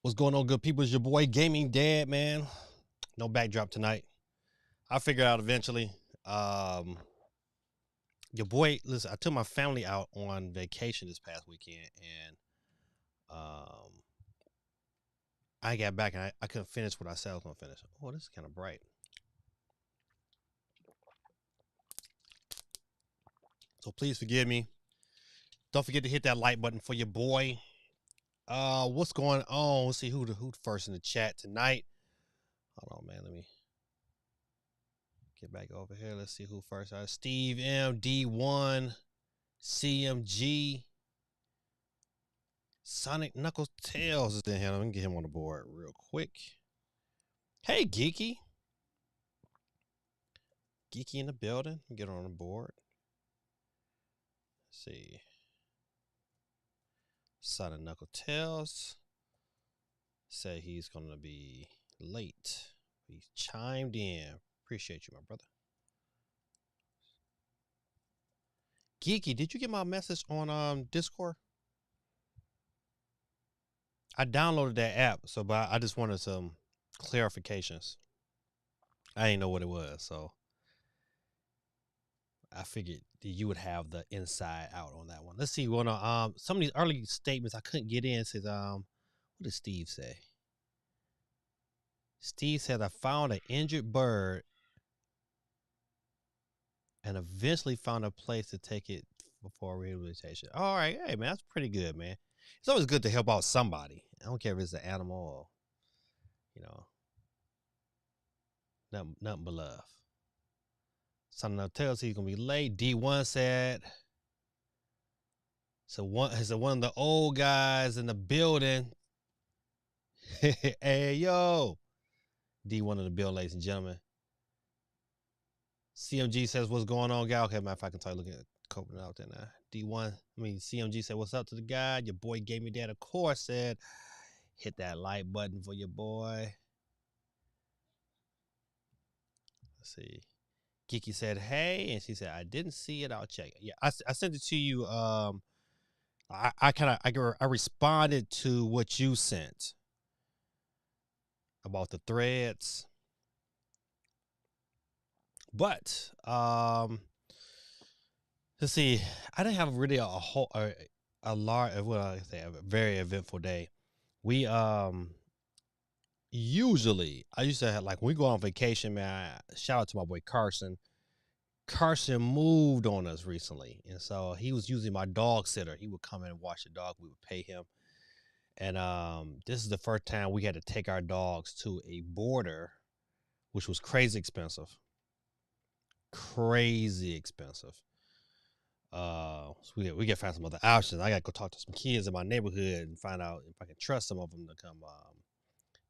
What's going on, good people? It's your boy Gaming Dad, man. No backdrop tonight. I'll figure it out eventually. Your boy, listen, I took my family out on vacation this past weekend, and I got back and I couldn't finish what I said I was gonna finish. Oh, this is kind of bright. So please forgive me. Don't forget to hit that like button for your boy. What's going on? Let's see who first in the chat tonight. Hold on, man. Let me get back over here. Let's see who first. Steve M, D1, CMG, Sonic Knuckles Tails is in here. Let me get him on the board real quick. Hey, Geeky. Geeky in the building. Get on the board. Let's see. Sonic Knuckles Tails. Say he's going to be late. He chimed in. Appreciate you, my brother. Geeky, did you get my message on Discord? I downloaded that app, but I just wanted some clarifications. I didn't know what it was, so I figured that you would have the inside out on that one. Let's see. Some of these early statements I couldn't get in. Says what did Steve say? Steve said, I found an injured bird and eventually found a place to take it before rehabilitation. All right. Hey, man, that's pretty good, man. It's always good to help out somebody. I don't care if it's an animal or, nothing but love. Something tells he's going to be late. D1 said, so one of the old guys in the building. Hey, yo. D1 in the building, ladies and gentlemen. CMG says, what's going on, guy? Okay, man, if I can start looking at coping out there now. CMG said, what's up to the guy? Your boy gave me that. Of course, said, hit that like button for your boy. Let's see. Geeky said, hey, and she said, I didn't see it. I'll check. Yeah, I sent it to you. I responded to what you sent about the threads. But let's see. I didn't have really a very eventful day. We usually I used to have, like, when we go on vacation, man. Shout out to my boy Carson. Carson moved on us recently, and so he was using my dog sitter. He would come in and watch the dog. We would pay him, and this is the first time we had to take our dogs to a boarder, which was crazy expensive. So we got to find some other options. I got to go talk to some kids in my neighborhood and find out if I can trust some of them to come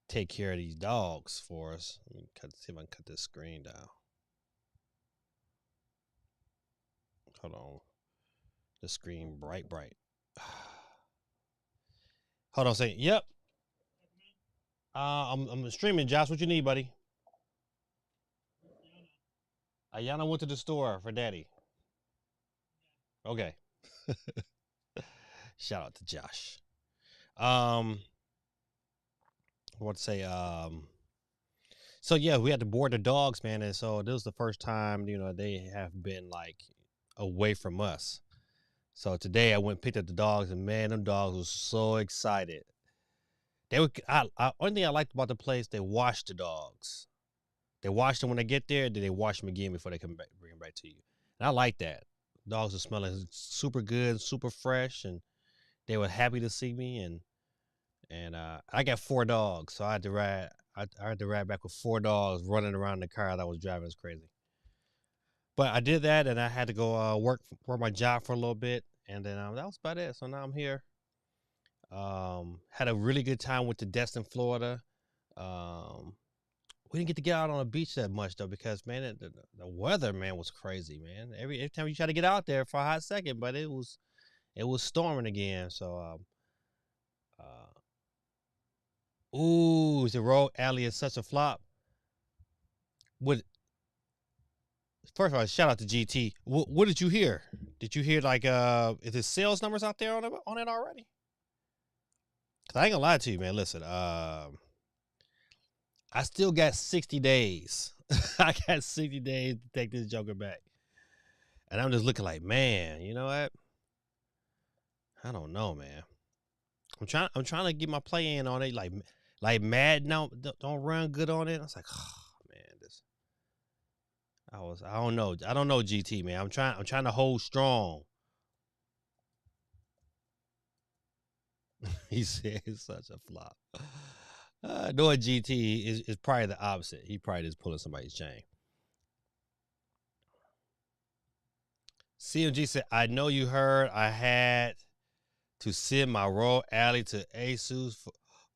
take care of these dogs for us. Let me see if I can cut this screen down. Hold on. The screen bright. Hold on a second. Yep. I'm streaming, Josh. What you need, buddy? Ayana went to the store for daddy. Okay. Shout out to Josh. I want to say, so yeah, we had to board the dogs, man, and so this was the first time, they have been, like, away from us. So today I went and picked up the dogs, and man, them dogs were so excited. Only thing I liked about the place, they washed the dogs. They wash them when they get there, then they wash them again before they come back, bring them back to you. And I like that. Dogs are smelling super good, super fresh, and they were happy to see me. And I got 4 dogs, so I had to ride back with 4 dogs running around the car that I was driving. It's crazy. But I did that, and I had to go work my job for a little bit, and then that was about it. So now I'm here. Had a really good time with the Destin, Florida. We didn't get out on the beach that much, though, because, man, the weather, man, was crazy, man. Every time you try to get out there for a hot second, but it was storming again. So, is the Rogue Alley is such a flop? First of all, shout out to GT. What did you hear? Did you hear, like, is there sales numbers out there on it already? 'Cause I ain't gonna lie to you, man. Listen, I still got 60 days. I got 60 days to take this joker back. And I'm just looking like, man, you know what? I don't know, man. I'm trying to get my play in on it. Like Madden don't run good on it. I was like, oh man, I don't know. I don't know, GT, man. I'm trying to hold strong. He said it's such a flop. Noah GT is probably the opposite. He probably just pulling somebody's chain. CMG said, I know you heard I had to send my Royal Alley to ASUS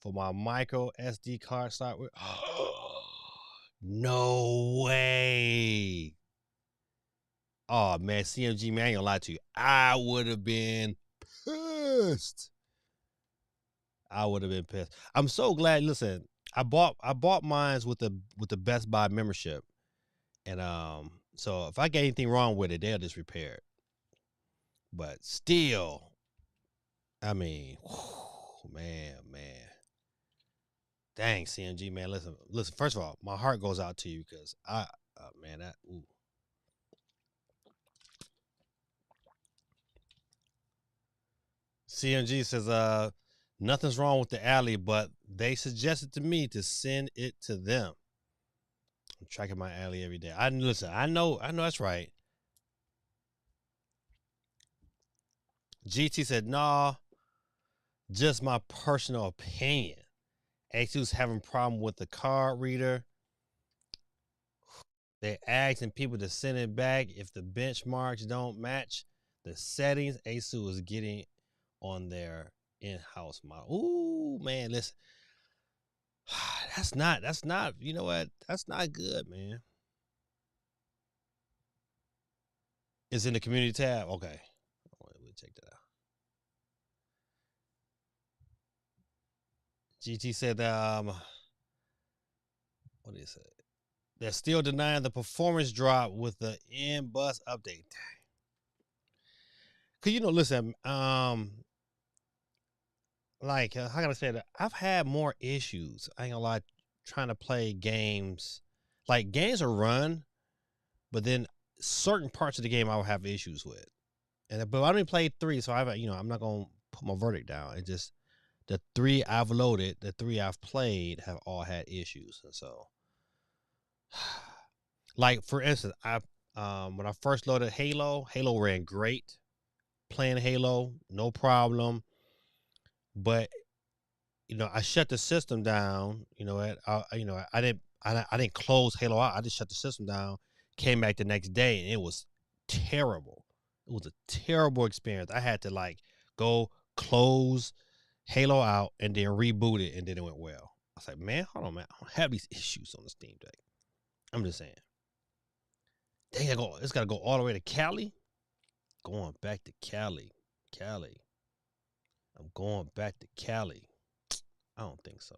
for my micro SD card slot. No way. Oh, man, CMG, man, I ain't gonna lie to you. I would have been pissed. I'm so glad. Listen, I bought mines with the Best Buy membership. And so if I get anything wrong with it, they'll just repair it. But still, I mean, man. Dang, CMG, man. Listen. First of all, my heart goes out to you because man, that. Ooh. CMG says, nothing's wrong with the alley, but they suggested to me to send it to them. I'm tracking my alley every day. I know that's right. GT said, nah, just my personal opinion. ASUS having problem with the card reader. They're asking people to send it back if the benchmarks don't match the settings ASUS is getting on their in-house model. Ooh, man, listen. That's not, you know what? That's not good, man. It's in the community tab. Okay. We'll check that out. GT said what did he say? They're still denying the performance drop with the in-bus update. Cause listen, like how can I say that? I've had more issues. I ain't gonna lie, trying to play games. Like games are run, but then certain parts of the game I will have issues with. But I only played 3, so I'm not gonna put my verdict down. It just the 3 I've loaded, the 3 I've played have all had issues, and so like for instance, when I first loaded Halo ran great. Playing Halo, no problem. But I shut the system down. I didn't close Halo out. I just shut the system down. Came back the next day, and it was terrible. It was a terrible experience. I had to go close Halo out and then reboot it, and then it went well. I was like, man, hold on, man. I don't have these issues on the Steam Deck. I'm just saying. It's got to go all the way to Cali. Going back to Cali. I'm going back to Cali. I don't think so.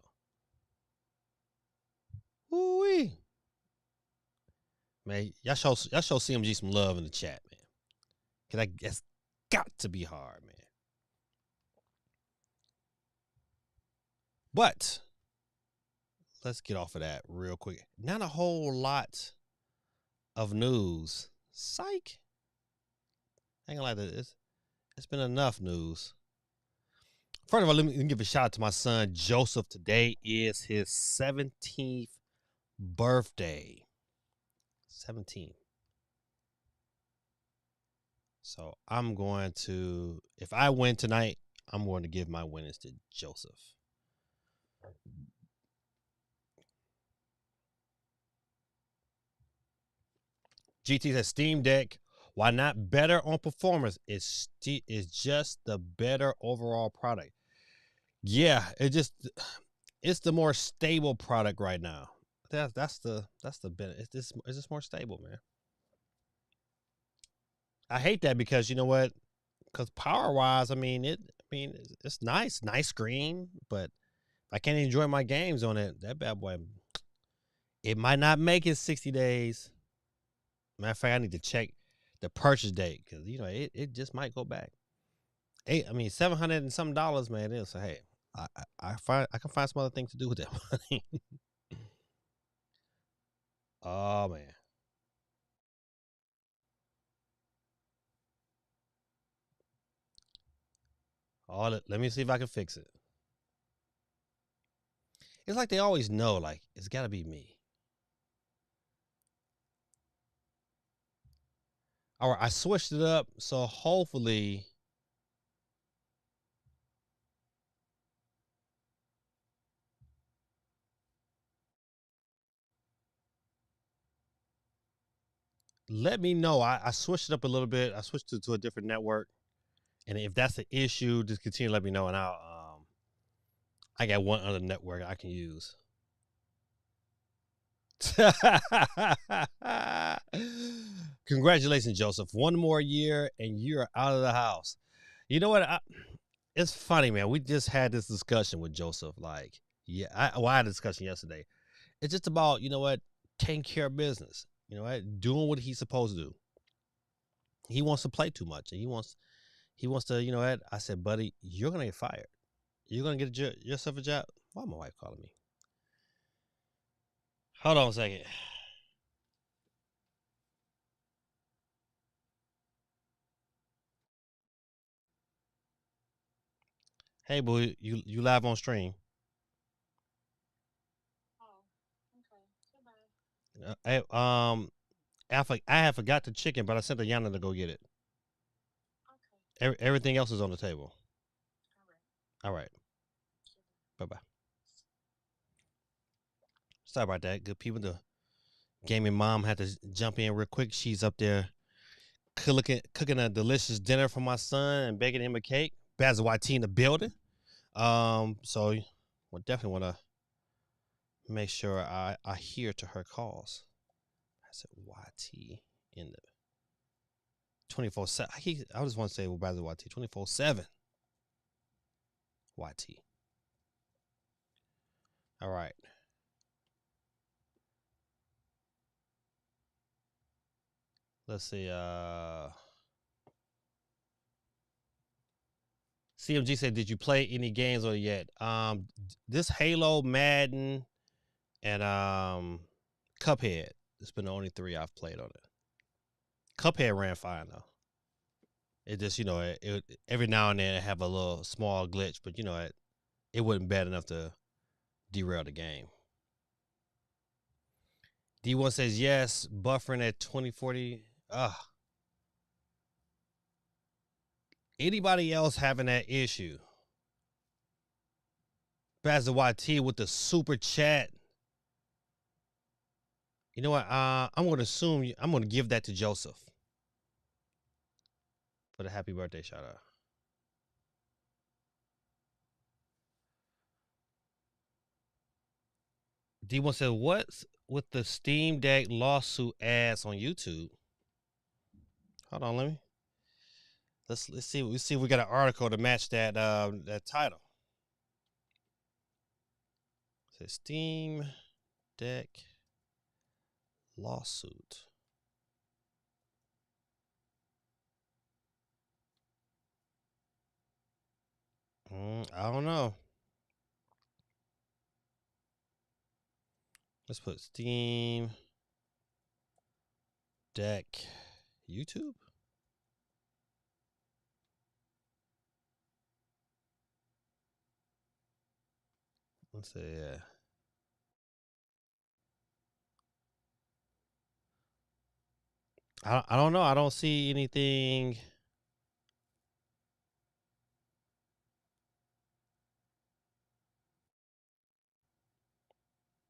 Woo-wee. Man, y'all show CMG some love in the chat, man. Cause that's got to be hard, man. But let's get off of that real quick. Not a whole lot of news. Psych. I ain't gonna lie to this. It's been enough news. First of all, let me give a shout out to my son Joseph. Today is his 17th birthday. 17th. So I'm going to, if I win tonight, I'm going to give my winnings to Joseph. GT says Steam Deck, while not better on performance, it's just the better overall product. Yeah, it's the more stable product right now. That's the benefit. It's just more stable, man. I hate that because you know what? Because power wise, it's nice screen, but if I can't enjoy my games on it, that bad boy, it might not make it 60 days. Matter of fact, I need to check the purchase date because it just might go back. $700 and some, man. So hey, I can find some other things to do with that money. Oh man. Let me see if I can fix it. It's like they always know, like, it's gotta be me. All right, I switched it up, so hopefully. Let me know. I switched it up a little bit. I switched it to a different network, and if that's an issue, just continue to let me know, and I got one other network I can use. Congratulations, Joseph. One more year, and you're out of the house. You know what? It's funny, man. We just had this discussion with Joseph. Like, yeah, I had a discussion yesterday. It's just about, you know what, taking care of business. You know what, doing what he's supposed to do. He wants to play too much, and he wants to. You know what? I said, buddy, you're gonna get fired. You're gonna get yourself a job. Why my wife calling me? Hold on a second. Hey, boy, you live on stream. Hey, I have forgot the chicken, but I sent Yana to go get it. Everything else is on the table. All right. Bye bye. Sorry about that. Good people. The gaming mom had to jump in real quick. She's up there cooking a delicious dinner for my son and baking him a cake. Basil YT in the building. So we definitely want to make sure I adhere to her calls. I said YT in the 24/7. I just want to say Basil YT 24/7. YT. All right. Let's see. CMG said, "Did you play any games or yet?" This Halo, Madden, and Cuphead. It's been the only 3 I've played on it. Cuphead ran fine though. It just, every now and then it have a little small glitch, but it wasn't bad enough to derail the game. D1 says yes, buffering at 2040. Anybody else having that issue? Basil YT with the super chat. You know what? I'm going to assume I'm going to give that to Joseph for the happy birthday shout out. D1 said, "What's with the Steam Deck lawsuit ads on YouTube?" Hold on, let's see. We see if we got an article to match that title. It says Steam Deck lawsuit. I don't know. Let's put Steam Deck YouTube. Let's see. Yeah. I don't know. I don't see anything.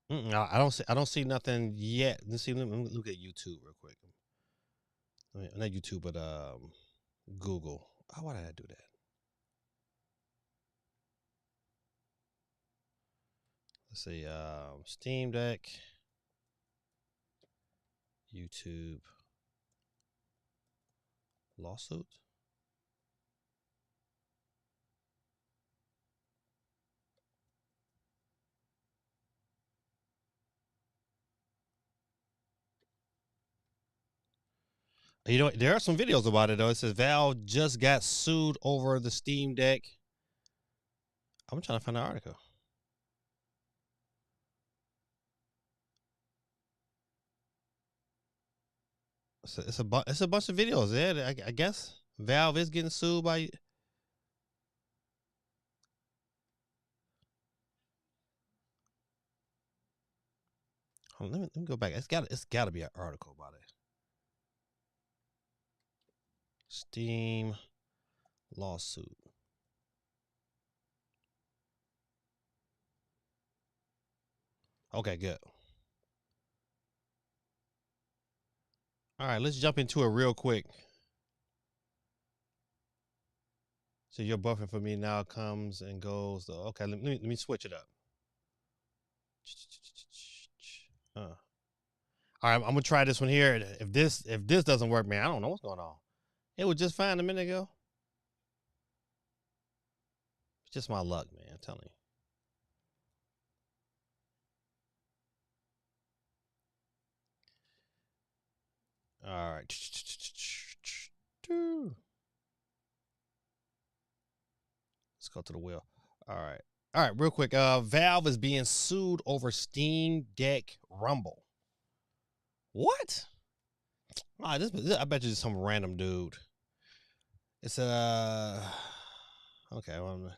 I don't see nothing yet. Let me look at YouTube real quick. Not YouTube, but Google. Why did I do that? Let's see. Steam Deck, YouTube lawsuit. There are some videos about it though. It says Valve just got sued over the Steam Deck. I'm trying to find the article. It's a bunch of videos. Yeah, I guess Valve is getting sued by. Hold on, let me go back. It's got to be an article about it. Steam lawsuit. Okay, good. All right, let's jump into it real quick. So your buffering for me now comes and goes. Okay, let me switch it up. All right, I'm gonna try this one here. If this doesn't work, man, I don't know what's going on. It was just fine a minute ago. It's just my luck, man. I'm telling you. All right. Let's go to the wheel. All right. All right, real quick. Valve is being sued over Steam Deck Rumble. What? I bet you it's some random dude. It's okay. Well,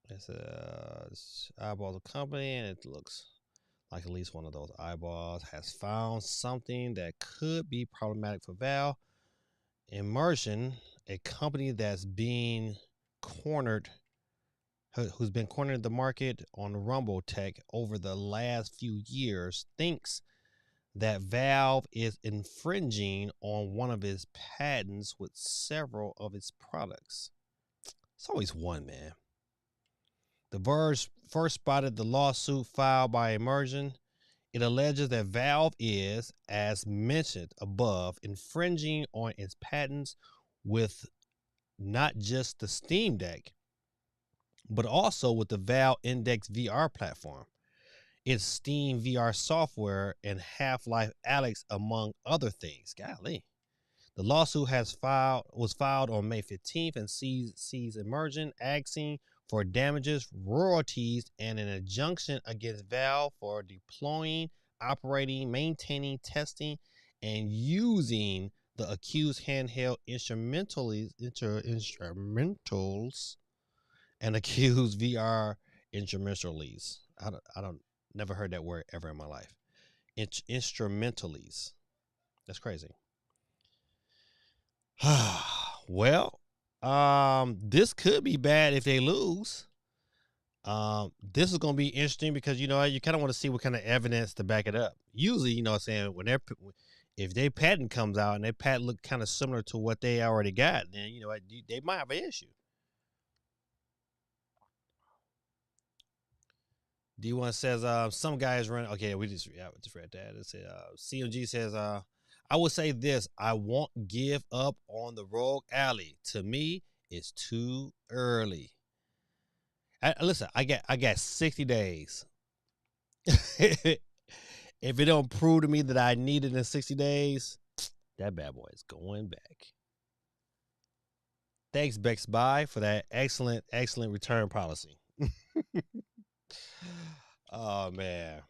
it's eyeball the company, and it looks like at least one of those eyeballs has found something that could be problematic for Valve. Immersion, a company that's being cornered, who's been cornered the market on Rumble Tech over the last few years, thinks that Valve is infringing on one of its patents with several of its products. It's always one, man. The Verge first spotted the lawsuit filed by Immersion. It alleges that Valve is, as mentioned above, infringing on its patents with not just the Steam Deck, but also with the Valve Index VR platform, its Steam VR software, and Half-Life Alyx, among other things. Golly. The lawsuit was filed on May 15th and sees Immersion asking for damages, royalties, and an injunction against Valve for deploying, operating, maintaining, testing, and using the accused handheld instrumentals and accused VR instrumentalities. I don't never heard that word ever in my life. Instrumentalities. That's crazy. Well, this could be bad if they lose. This is gonna be interesting because you kind of want to see what kind of evidence to back it up. Usually, what I'm saying, if their patent comes out and their patent look kind of similar to what they already got, then they might have an issue. D1 says some guys run. Okay, we just read that. It said CMG says I would say this: I won't give up on the Rogue Alley. To me, it's too early. Listen, I got 60 days. If it don't prove to me that I need it in 60 days, that bad boy is going back. Thanks, Best Buy, for that excellent return policy. Oh man.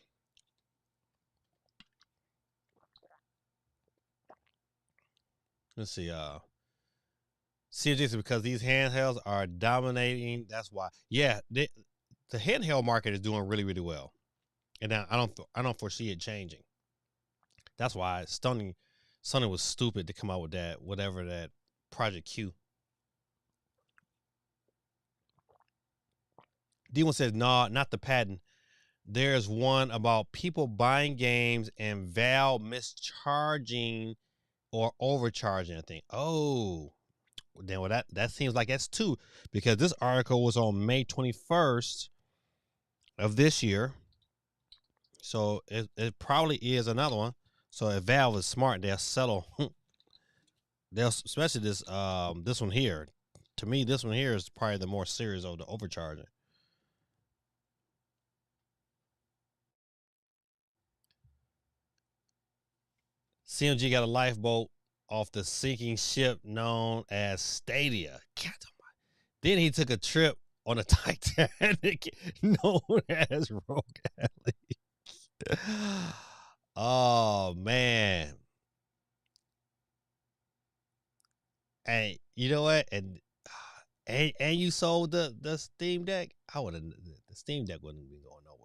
Let's see. CNGs, because these handhelds are dominating. That's why. Yeah, the handheld market is doing really, really well, and now I don't foresee it changing. That's why Sony was stupid to come out with that whatever that Project Q. D1 says, "Nah, not the patent. There's one about people buying games and Valve mischarging or overcharging. I think. Oh, then that seems like that's two, because this article was on May 21st of this year, so it probably is another one. So if Valve is smart, they'll settle. They'll, especially this one here. To me, this one here is probably the more serious of the overcharging. CMG got a lifeboat off the sinking ship known as Stadia. God, then he took a trip on a Titanic known as Rogue Alley. Oh man. And you know what? And you sold the Steam Deck? I would have the Steam Deck wouldn't be going nowhere.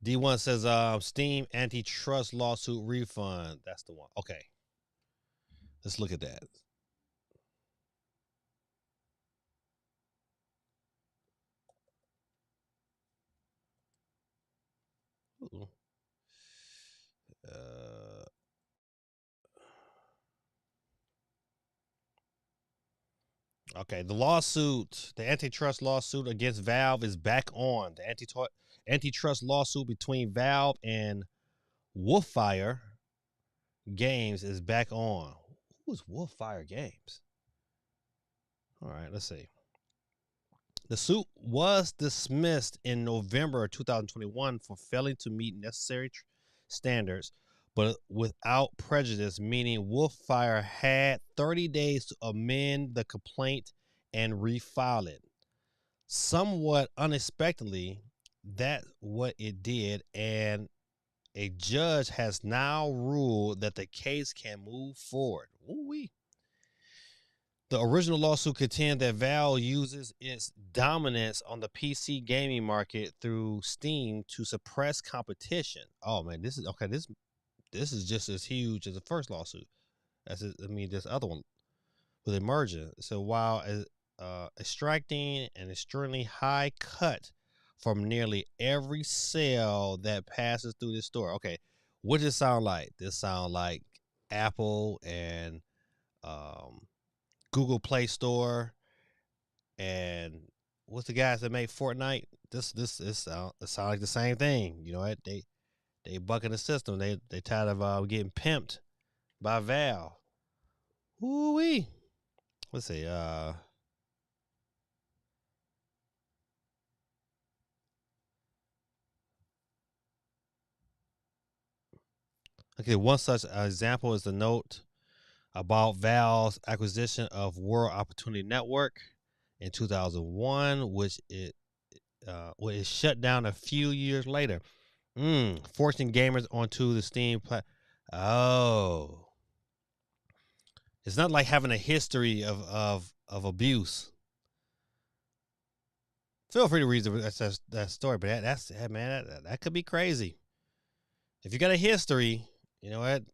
D1 says Steam antitrust lawsuit refund. That's the one. Okay. Let's look at that. Ooh. Okay, the antitrust lawsuit against Valve is back on. The antitrust lawsuit between Valve and Wolfire Games is back on. Who's Wolfire Games? All right, let's see. The suit was dismissed in November 2021 for failing to meet necessary standards, but without prejudice, meaning Wolfire had 30 days to amend the complaint and refile it. Somewhat unexpectedly, that's what it did, and a judge has now ruled that the case can move forward. Ooh-wee. The original lawsuit contends that Valve uses its dominance on the PC gaming market through Steam to suppress competition. Oh man, this is okay. This is just as huge as the first lawsuit. This other one with a merger. So while extracting an extremely high cut from nearly every sale that passes through this store. Okay, what does it sound like? This sound like Apple and Google Play Store and what's the guys that make Fortnite? It sound like the same thing. You know what? They bucking the system. They tired of getting pimped by Valve. Woo wee. Let's see. Okay, one such example is the note about Valve's acquisition of World Opportunity Network in 2001, which it shut down a few years later, forcing gamers onto the Steam platform. Oh, it's not like having a history of abuse. Feel free to read that story, but that's man, that could be crazy. If you got a history, you know what?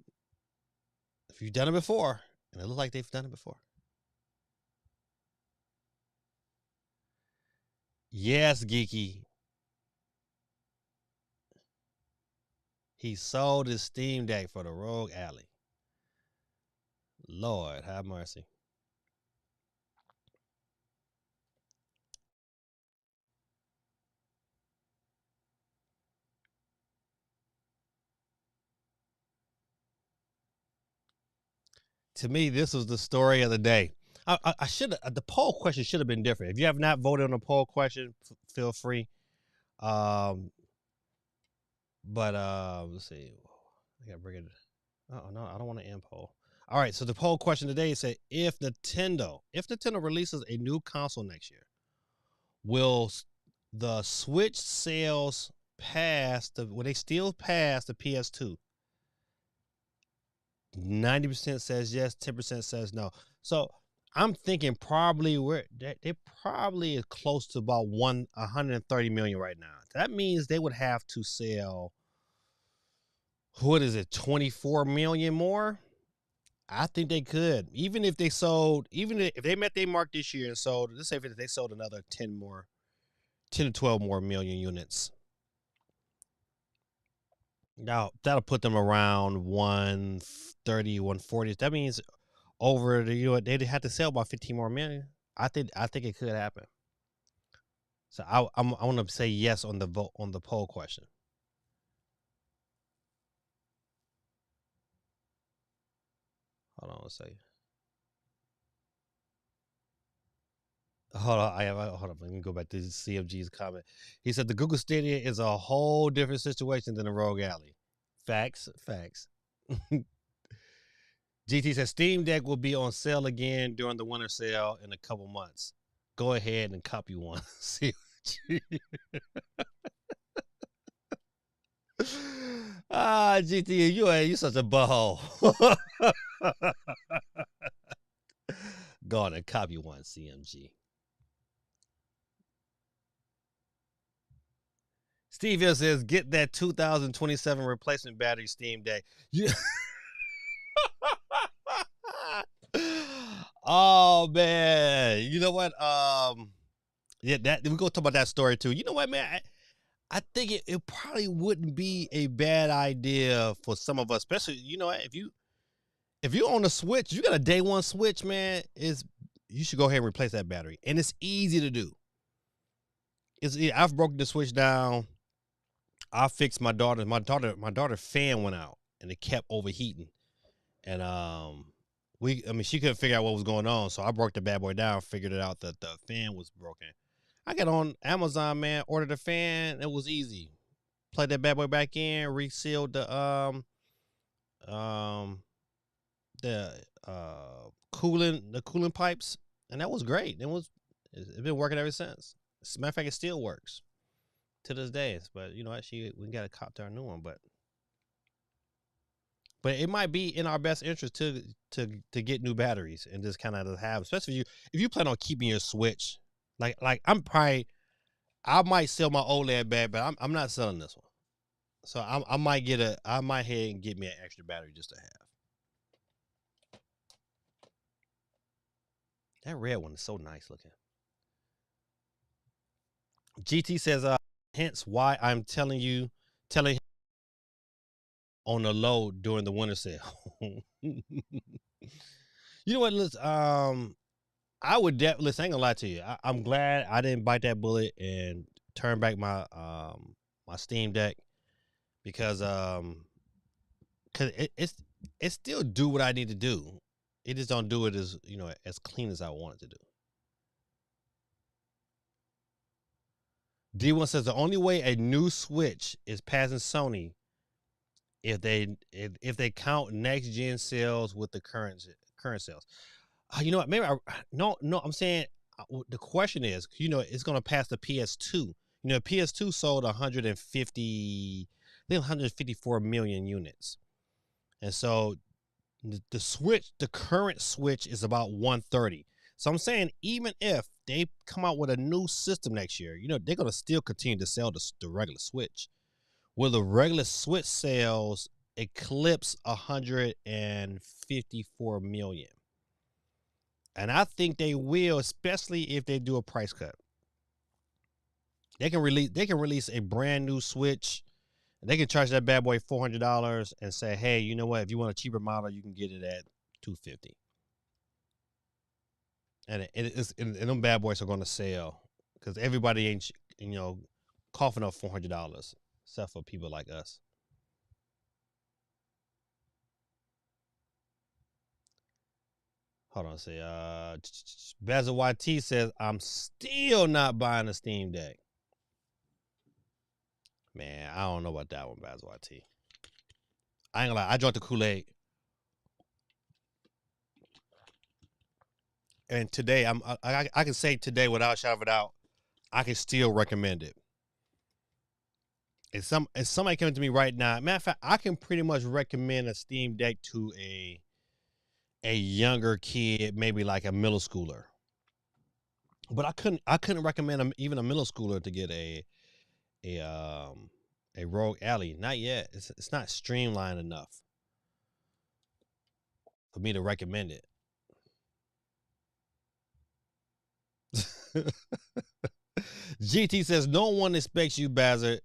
If you've done it before, and it looks like they've done it before. Yes, Geeky. He sold his Steam Deck for the Rogue Alley. Lord, have mercy. To me, this was the story of the day. I should the poll question should have been different. If you have not voted on the poll question, feel free. Um, but let's see. I gotta bring it. Oh no, I don't want to end poll. All right, so the poll question today said if Nintendo releases a new console next year, will the Switch sales will they still pass the PS2? 90% says yes, 10% says no. So I'm thinking probably they probably is close to about 130 million right now. That means they would have to sell, what is it, 24 million more? I think they could. Even if they met their mark this year and sold, let's say if they sold another 10 to 12 more million units. Now that'll put them around 130, 140. That means over they'd have to sell about 15 more million. I think it could happen. So I want to say yes on the vote on the poll question. Hold on a second. hold on. Hold on. Let me go back to CMG's comment. He said the Google Stadia is a whole different situation than the Rogue Alley. Facts. GT says Steam Deck will be on sale again during the winter sale in a couple months. Go ahead and copy one. CMG. GT, you such a butthole. Go on and copy one, CMG. Steve Hill says, get that 2027 replacement battery Steam Deck. Yeah. Oh man, you know what? Yeah, that we're gonna talk about that story too. You know what, man? I think it probably wouldn't be a bad idea for some of us, especially if you own a Switch, you got a day one Switch, man. You should go ahead and replace that battery, and it's easy to do. I've broken the Switch down. I fixed my daughter fan went out and it kept overheating, and she couldn't figure out what was going on, so I broke the bad boy down, figured it out that the fan was broken. I got on Amazon, man, ordered a fan. It was easy. Plugged that bad boy back in, resealed the cooling pipes, and that was great. It's been working ever since. As a matter of fact, it still works to this day. But you know what? We got to cop to our new one, but it might be in our best interest to get new batteries and just kind of have, especially if you plan on keeping your Switch. Like I might sell my OLED bag, but I'm not selling this one. So I might head and get me an extra battery just to have. That red one is so nice looking. GT says, hence why I'm telling him on the low during the winter sale. You know what? Listen, I would definitely. Listen, I ain't gonna lie to you. I'm glad I didn't bite that bullet and turn back my my Steam Deck because it still do what I need to do. It just don't do it as as clean as I want it to do. D1 says the only way a new Switch is passing Sony if they count next gen sales with the current sales. You know what? Maybe no. I'm saying the question is, it's going to pass the PS2. PS2 sold 154 million units, and so the current Switch is about 130. So I'm saying even if they come out with a new system next year, they're going to still continue to sell the regular Switch. Will the regular Switch sales eclipse 154 million? And I think they will, especially if they do a price cut. They can release a brand new Switch. And they can charge that bad boy $400 and say, hey, you know what? If you want a cheaper model, you can get it at $250. And and them bad boys are going to sell because everybody ain't coughing up $400 except for people like us. Hold on, say Basil YT says I'm still not buying a Steam Deck. Man, I don't know about that one, Basil YT. I ain't gonna lie, I drank the Kool-Aid. And today I can say today without shouting it out, I can still recommend it. If somebody coming to me right now, matter of fact, I can pretty much recommend a Steam Deck to a younger kid, maybe like a middle schooler. But I couldn't recommend even a middle schooler to get a Rogue Alley. Not yet. It's not streamlined enough for me to recommend it. GT says no one expects you, Bazard.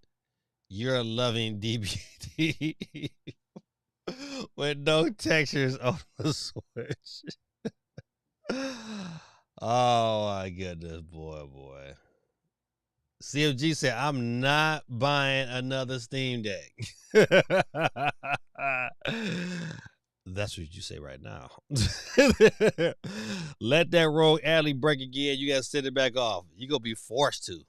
You're a loving DBD with no textures on the Switch. Oh my goodness, boy. CMG said, I'm not buying another Steam Deck. That's what you say right now. Let that rogue alley break again. You gotta send it back off. You gonna be forced to.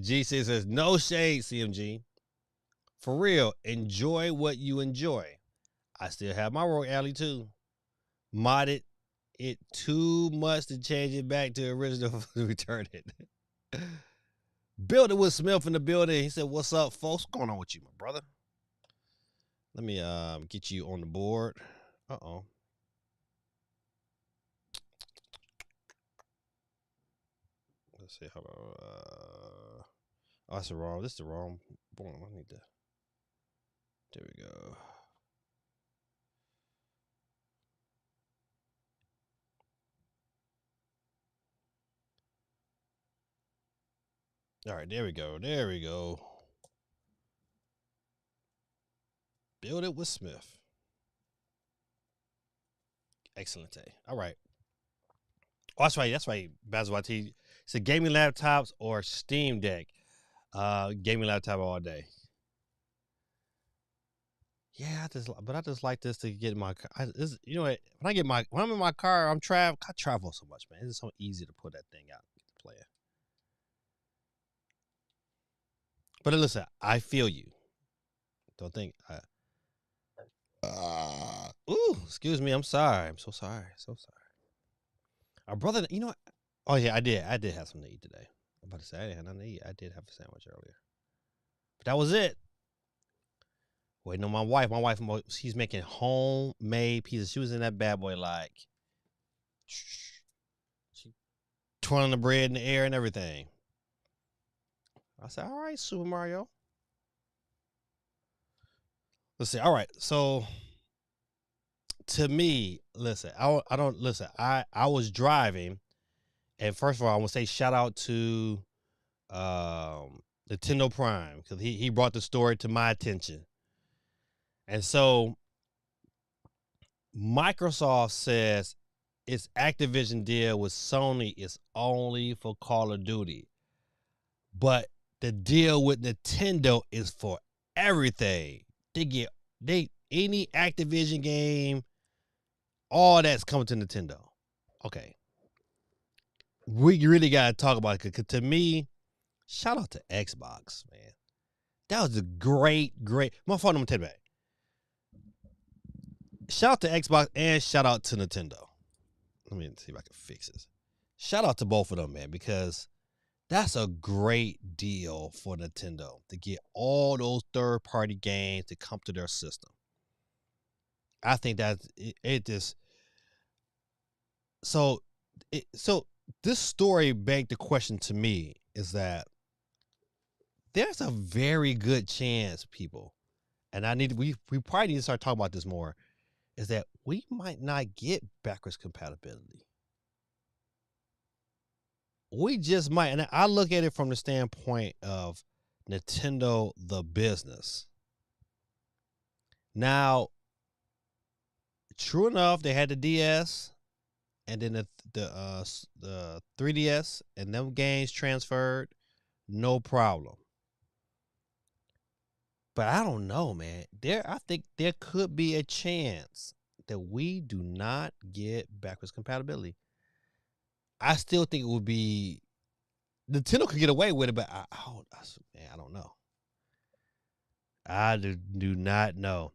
G says no shade, CMG. For real, enjoy what you enjoy. I still have my rogue alley too. Modded it too much to change it back to original. Return it. Build it with Smith in the building. He said, "What's up, folks? What's going on with you, my brother?" Let me get you on the board. Uh-oh. Let's see. Hold on. Oh, that's the wrong. This is the wrong one. I need to. There we go. All right, there we go. There we go. Build it with Smith. Excellent. All right. Oh, that's right. That's right. Basil YT said gaming laptops or Steam Deck. Gaming laptop all day. Yeah, I just like this to get my car. You know what? When I'm in my car, I travel so much, man. It's so easy to put that thing out and get to play it. But listen, I feel you. Don't think. Excuse me. I'm sorry. I'm so sorry. So sorry. Our brother, you know what? Oh yeah, I did have something to eat today. I'm about to say I didn't have nothing to eat. I did have a sandwich earlier, but that was it. Waiting on my wife. My wife, she's making homemade pizzas. She was in that bad boy like, she twirling the bread in the air and everything. I said, all right, Super Mario. Let's see. All right. So to me, listen, I was driving, and first of all, I want to say shout out to Nintendo Prime because he brought the story to my attention. And so Microsoft says its Activision deal with Sony is only for Call of Duty. But the deal with Nintendo is for everything. Any Activision game, all that's coming to Nintendo. Okay. We really gotta talk about it because to me, shout out to Xbox, man. That was a great. My phone, I'm gonna tell you back. Shout out to Xbox and shout out to Nintendo. Let me see if I can fix this. Shout out to both of them, man, because that's a great deal for Nintendo to get all those third-party games to come to their system. I think that it just so this story begged the question to me is that there's a very good chance, people, and we probably need to start talking about this more, is that we might not get backwards compatibility. We just might. And I look at it from the standpoint of Nintendo, the business. Now, true enough, they had the DS and then the 3DS, and them games transferred, no problem. But I don't know, man. I think there could be a chance that we do not get backwards compatibility. I still think it would be Nintendo could get away with it, but I don't know. I do not know.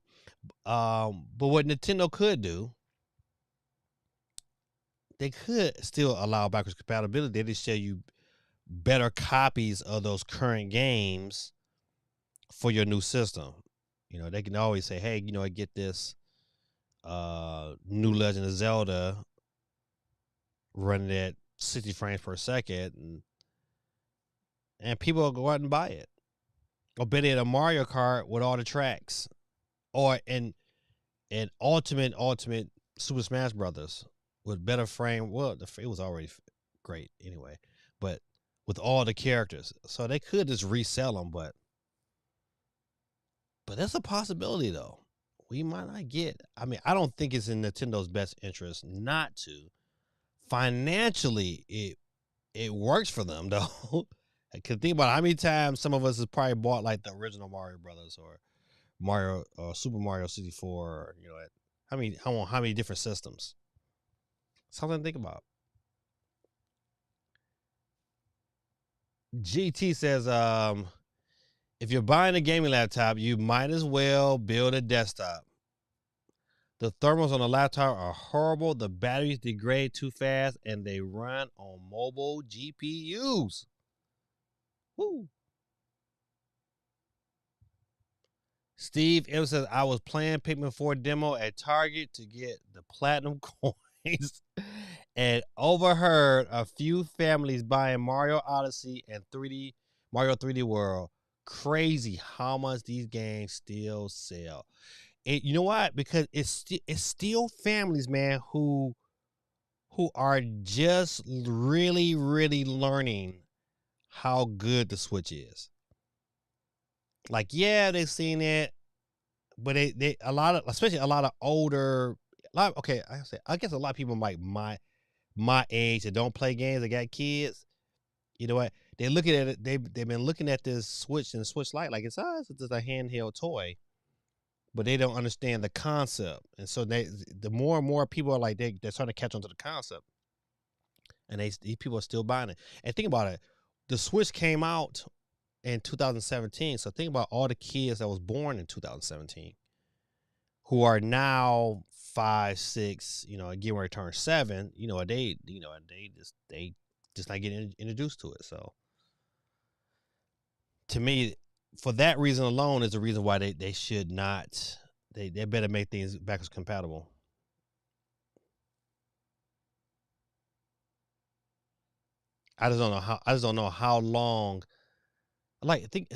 But what Nintendo could do, they could still allow backwards compatibility. They just show you better copies of those current games for your new system. You know, they can always say, hey, you know, I get this new Legend of Zelda running at 60 frames per second, and people will go out and buy it. Or better yet, a Mario Kart with all the tracks, or an ultimate Super Smash Brothers with better frame. Well, it was already great anyway, but with all the characters, so they could just resell them. But that's a possibility, though. We might not get. I mean, I don't think it's in Nintendo's best interest not to. Financially, it works for them though. Cause think about how many times some of us has probably bought like the original Mario Brothers or Mario or Super Mario 64. Or, how many different systems? Something to think about. GT says, if you're buying a gaming laptop, you might as well build a desktop. The thermals on the laptop are horrible. The batteries degrade too fast, and they run on mobile GPUs. Woo. Steve M says, I was playing Pikmin 4 demo at Target to get the platinum coins and overheard a few families buying Mario Odyssey and Mario 3D World. Crazy how much these games still sell. You know what? Because it's still families, man, who are just really, really learning how good the Switch is. Like, yeah, they've seen it, but they a lot of, especially a lot of older, I guess a lot of people like my age that don't play games, that got kids. You know what? They're looking at it. They've been looking at this Switch and Switch Lite like it's just a handheld toy, but they don't understand the concept. And so the more and more people are like they're starting to catch on to the concept, and these people are still buying it. And think about it, the Switch came out in 2017. So think about all the kids that was born in 2017 who are now 5, 6, getting ready to turn 7. They just not getting introduced to it. So to me, for that reason alone, is the reason why they should not. They better make things backwards compatible. I just don't know how long. Like, think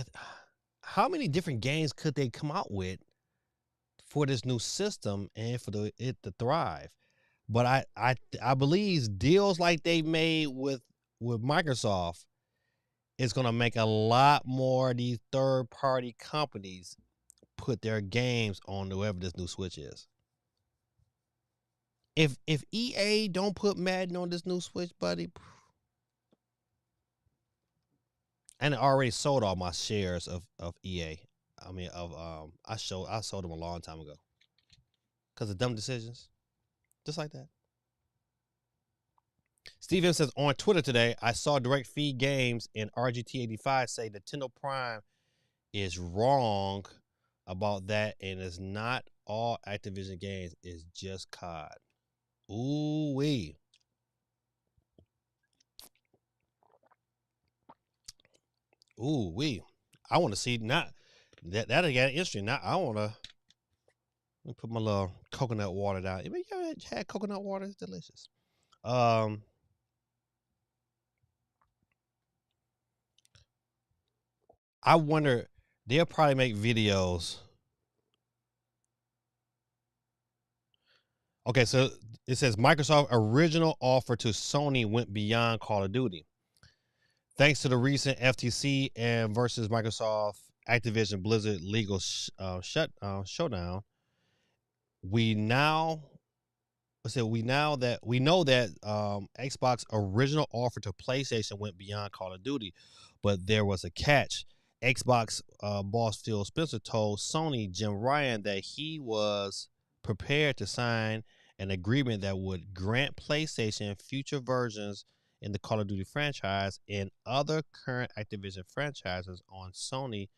how many different games could they come out with for this new system and for it to thrive? But I believe deals like they made with Microsoft is going to make a lot more of these third-party companies put their games on whoever this new Switch is. If EA don't put Madden on this new Switch, buddy, and I already sold all my shares of EA. I mean, I sold them a long time ago because of dumb decisions, just like that. Steve M says, on Twitter today, I saw Direct Feed Games and RGT85 say Nintendo Prime is wrong about that, and it's not all Activision games. It's just COD. Ooh wee. Ooh wee. I want to see not that got interesting. Now I want to put my little coconut water down. You ever had coconut water? It's delicious. I wonder, they'll probably make videos. Okay, so it says Microsoft original offer to Sony went beyond Call of Duty. Thanks to the recent FTC and versus Microsoft Activision Blizzard legal showdown, we know that Xbox original offer to PlayStation went beyond Call of Duty, but there was a catch. Xbox boss Phil Spencer told Sony Jim Ryan that he was prepared to sign an agreement that would grant PlayStation future versions in the Call of Duty franchise and other current Activision franchises on Sony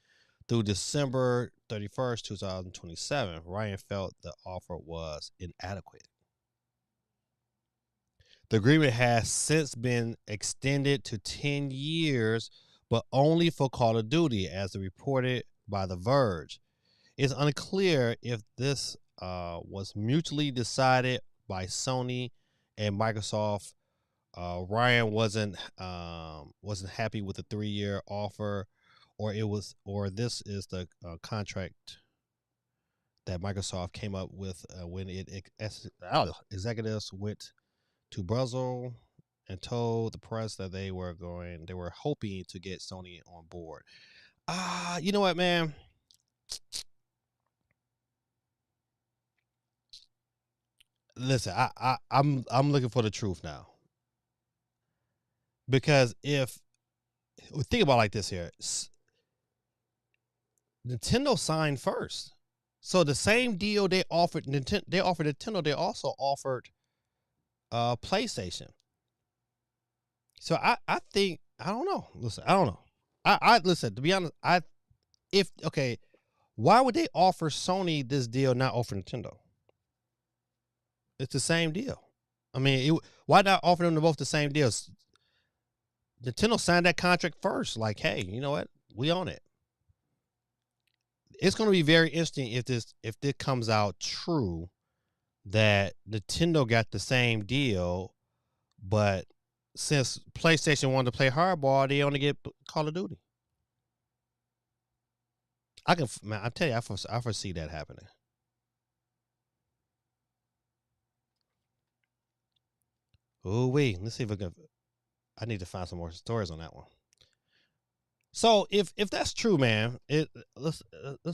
through December 31st, 2027. Ryan felt the offer was inadequate. The agreement has since been extended to 10 years, but only for Call of Duty, as reported by The Verge. It's unclear if this was mutually decided by Sony and Microsoft. Ryan wasn't happy with the 3-year offer, or this is the contract that Microsoft came up with when executives went to Brussels and told the press that they were hoping to get Sony on board. You know what, man? Listen, I'm looking for the truth now. Because if think about it like this here. Nintendo signed first. So the same deal they offered Nintendo, they also offered PlayStation. So I think I don't know. Listen, I don't know. I listen, to be honest, why would they offer Sony this deal, not offer Nintendo? It's the same deal. I mean, why not offer them both the same deals? Nintendo signed that contract first. Like, hey, you know what? We own it. It's going to be very interesting if this comes out true that Nintendo got the same deal, but since PlayStation wanted to play hardball, they only get Call of Duty. I tell you, I foresee that happening. Ooh wee. Let's see if I need to find some more stories on that one. So if that's true, man, let's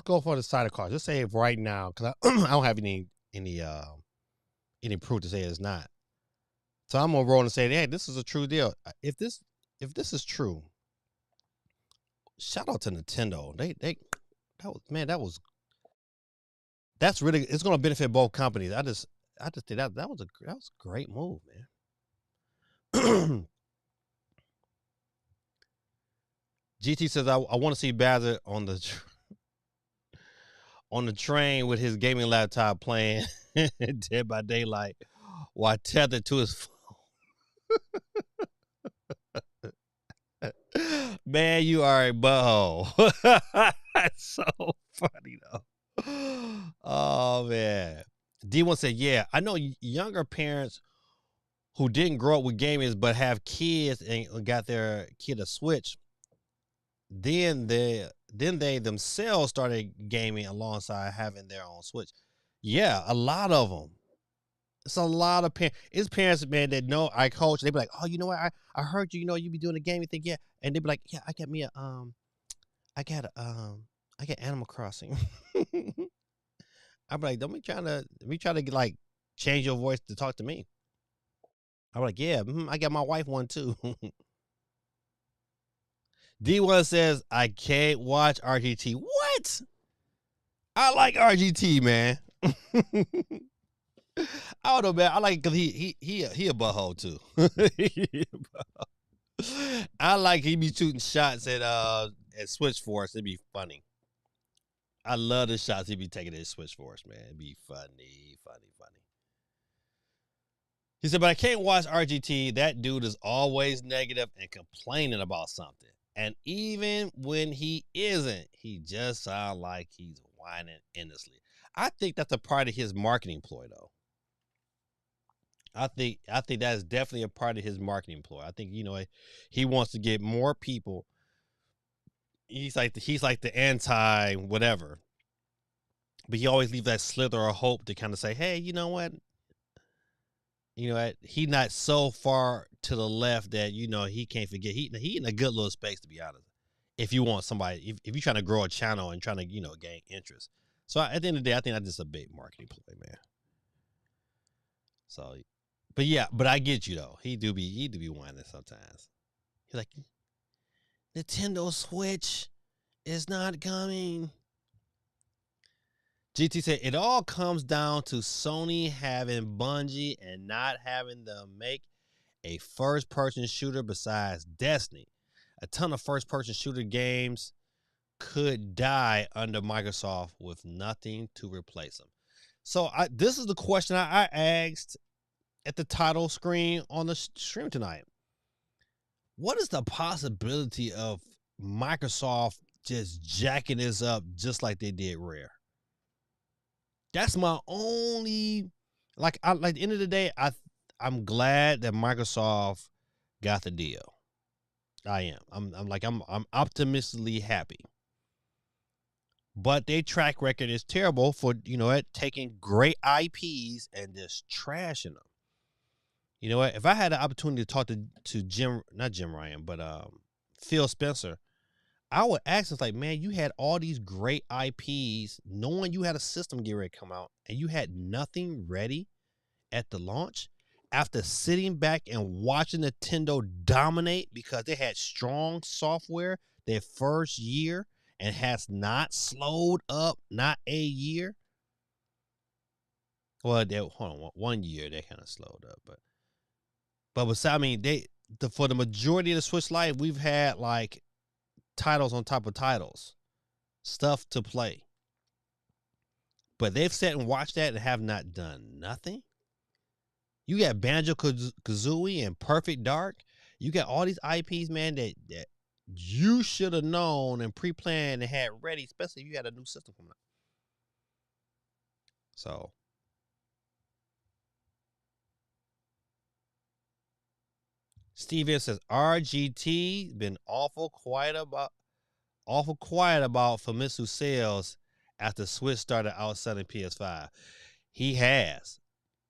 go for the side of cards. Let's say right now, because I don't have any proof to say it's not. So I'm gonna roll and say, hey, this is a true deal. If this is true, shout out to Nintendo. That's really, it's gonna benefit both companies. I just think that was a great move, man. GT says I want to see Bazard on the train with his gaming laptop playing Dead by Daylight while tethered to his phone. Man, you are a butthole. That's so funny though. Oh man. D1 said, yeah, I know younger parents who didn't grow up with gamers but have kids and got their kid a Switch. Then they themselves started gaming alongside having their own Switch. Yeah, a lot of them. It's a lot of parents. It's parents, man, that know I coach. They be like, oh, you know what? I heard you. You know, you be doing a gaming thing, yeah. And they be like, yeah, I got me I got Animal Crossing. I'm like, don't be trying to like change your voice to talk to me. I'm like, yeah, I got my wife one too. D1 says, I can't watch RGT. What? I like RGT, man. I don't know, man. I like it because he a butthole too. I like he be shooting shots at Switch Force. It'd be funny. I love the shots he be taking at Switch Force, man. It'd be funny. He said, but I can't watch RGT. That dude is always negative and complaining about something. And even when he isn't, he just sounds like he's whining endlessly. I think that's a part of his marketing ploy, though. I think that is definitely a part of his marketing ploy. I think, you know, he wants to get more people. He's like the anti whatever, but he always leaves that slither of hope to kind of say, hey, you know what? He not so far to the left that, you know, he can't forget. He in a good little space, to be honest. If you want somebody, if you're trying to grow a channel and trying to, you know, gain interest. So at the end of the day, I think that's just a big marketing play, man. So, but I get you though. He do be whining sometimes. He's like, Nintendo Switch is not coming. GT said, it all comes down to Sony having Bungie and not having them make a first-person shooter besides Destiny. A ton of first-person shooter games could die under Microsoft with nothing to replace them. So this is the question I asked at the title screen on the stream tonight. What is the possibility of Microsoft just jacking this up just like they did Rare? That's my only, like at the end of the day, I'm glad that Microsoft got the deal. I am. I'm optimistically happy. But their track record is terrible for, you know what, taking great IPs and just trashing them. You know what? If I had the opportunity to talk to not Jim Ryan, but Phil Spencer, I would ask him, like, man, you had all these great IPs, knowing you had a system get ready to come out, and you had nothing ready at the launch. after sitting back and watching Nintendo dominate because they had strong software their first year and has not slowed up, not a year. Well, they hold on, 1 year they kind of slowed up, but besides, I mean, for the majority of the Switch Lite, we've had like titles on top of titles, stuff to play. But they've sat and watched that and have not done nothing. You got Banjo Kazooie and Perfect Dark. You got all these IPs, man, that you should have known and pre-planned and had ready, especially if you had a new system coming up. So Steven says RGT been awful quiet about Famitsu sales after Switch started outselling PS5. He has.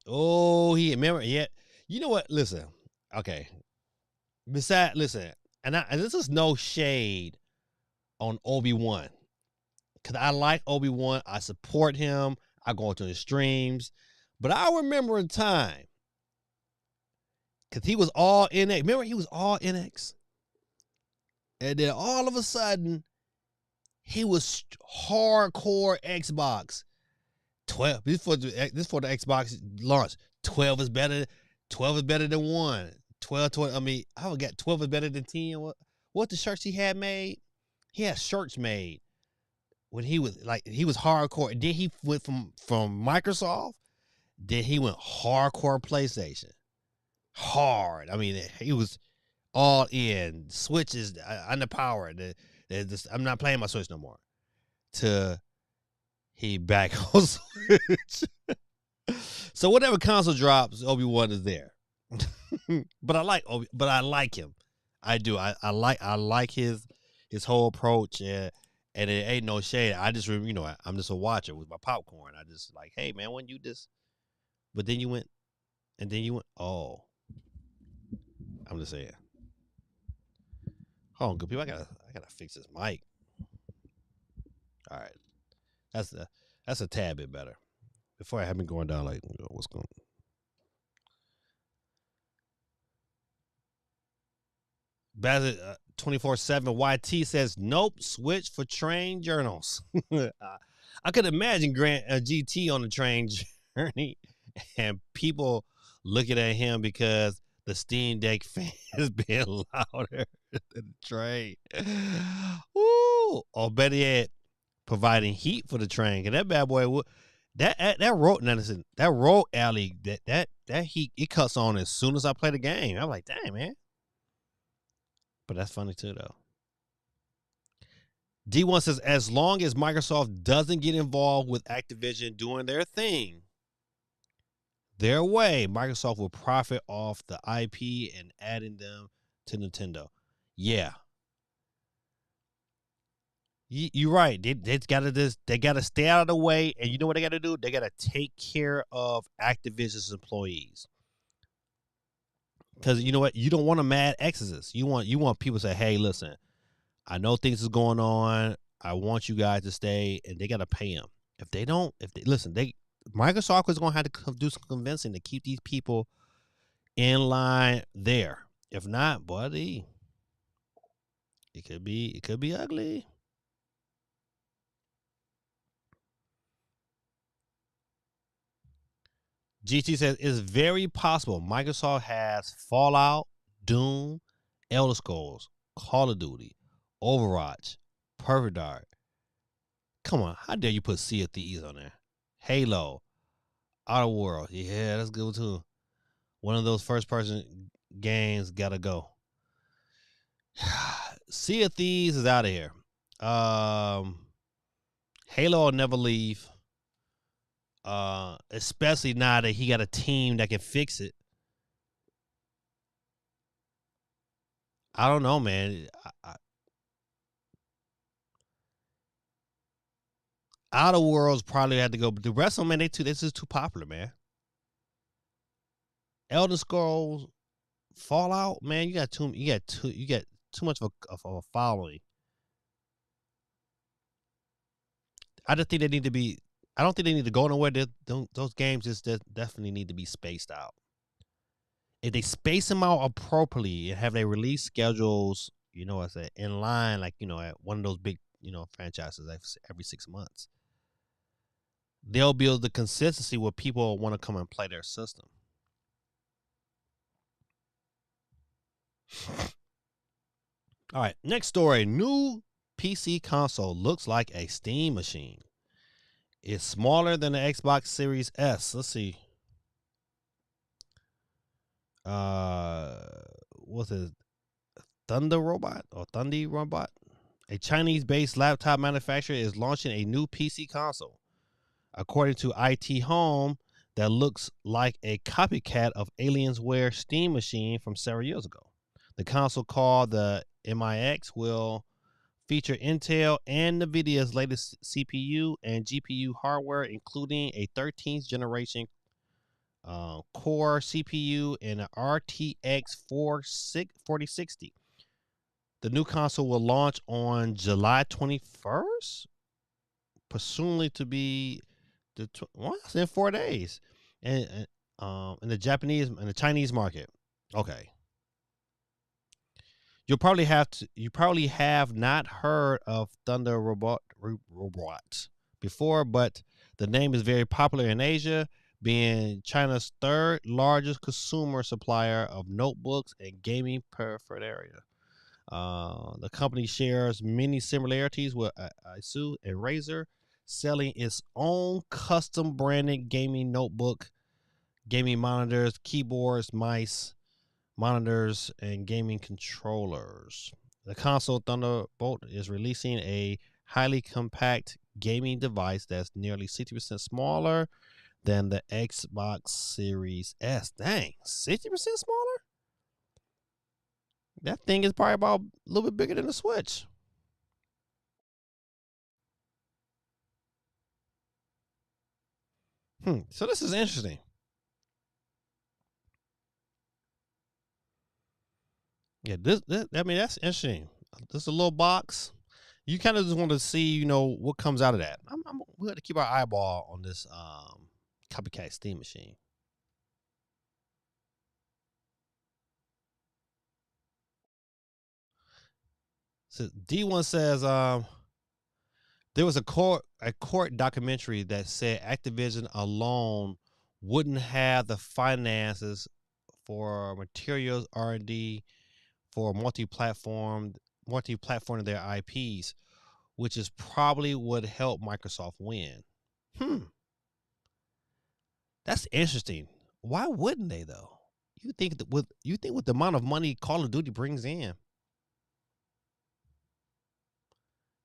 Oh, he remember? Yeah. You know what? Listen. Okay. Listen, and this is no shade on Obi-Wan, because I like Obi-Wan. I support him. I go to his streams, but I remember a time because he was all NX. Remember, he was all NX, and then all of a sudden, he was hardcore Xbox. 12. This for the Xbox launch. 12 is better. 12 is better than 1. 12. I mean, I would get 12 is better than 10. What the shirts he had made? He had shirts made when he was hardcore. And then he went from Microsoft. Then he went hardcore PlayStation. Hard. I mean, he was all in. Switch is underpowered. I'm not playing my Switch no more. To he back on Switch. So whatever console drops, Obi-Wan is there. But I like him. I do. I like his whole approach, and it ain't no shade. I just I'm just a watcher with my popcorn. I just like, hey man, when you just, but then you went, oh, I'm just saying. Hold on, good people. I gotta fix this mic. All right, that's a tad bit better. Before I have been going down like, what's going on? Bassett 24/7 YT says nope. Switch for train journals. I could imagine Grant GT on the train journey, and people looking at him because the Steam Deck fan is being louder than the train. Woo! Or better yet, providing heat for the train. And that bad boy, that road alley, that heat, it cuts on as soon as I play the game. I'm like, dang man. But that's funny too, though. D1 says, as long as Microsoft doesn't get involved with Activision doing their thing, their way, Microsoft will profit off the IP and adding them to Nintendo. Yeah. You're right. They gotta stay out of the way, and you know what they gotta do? They gotta take care of Activision's employees. Because you know what? You don't want a mad exodus. You want people to say, hey, listen, I know things is going on. I want you guys to stay, and they got to pay them. If they listen, Microsoft is going to have to do some convincing to keep these people in line there. If not, buddy, it could be ugly. GT says it's very possible Microsoft has Fallout, Doom, Elder Scrolls, Call of Duty, Overwatch, Perfect Dark. Come on, how dare you put Sea of Thieves on there? Halo, Outer World, yeah, that's good too. One of those first-person games gotta go. Sea of Thieves is out of here. Halo will never leave. Especially now that he got a team that can fix it. I don't know, man. Outer Worlds probably had to go, but the rest of them, man, this is too popular, man. Elder Scrolls, Fallout, man, you got too much of a following. I just think they need to be. I don't think they need to go nowhere. Those games just definitely need to be spaced out. if they space them out appropriately and have their release schedules, I said in line, like at one of those big, franchises every 6 months, they'll build the consistency where people want to come and play their system. All right, next story. New PC console looks like a Steam machine. It's smaller than the Xbox Series S. Let's see. What's it? Thunder Robot or Thundy Robot? A Chinese-based laptop manufacturer is launching a new PC console, according to IT Home, that looks like a copycat of Alienware Steam machine from several years ago. The console, called the MIX, will feature Intel and NVIDIA's latest CPU and GPU hardware, including a 13th generation core CPU and an RTX 4060. The new console will launch on July 21st, presumably to be it's in 4 days, and in the Chinese market. Okay, you probably have not heard of Thunder Robots before, but the name is very popular in Asia, being China's third largest consumer supplier of notebooks and gaming paraphernalia. The company shares many similarities with Asus and Razer, selling its own custom branded gaming notebook, gaming monitors, keyboards, mice, monitors, and gaming controllers. The console Thunderbolt is releasing a highly compact gaming device that's nearly 60% smaller than the Xbox Series S. Dang, 60% smaller? That thing is probably about a little bit bigger than the Switch. So this is interesting. Yeah, that's interesting. This is a little box. You kind of just want to see, what comes out of that. We got to keep our eyeball on this copycat Steam machine. So D1 says there was a court documentary that said Activision alone wouldn't have the finances for materials R&D for multi-platform of their IPs, which is probably would help Microsoft win. That's interesting. Why wouldn't they though? You think with the amount of money Call of Duty brings in,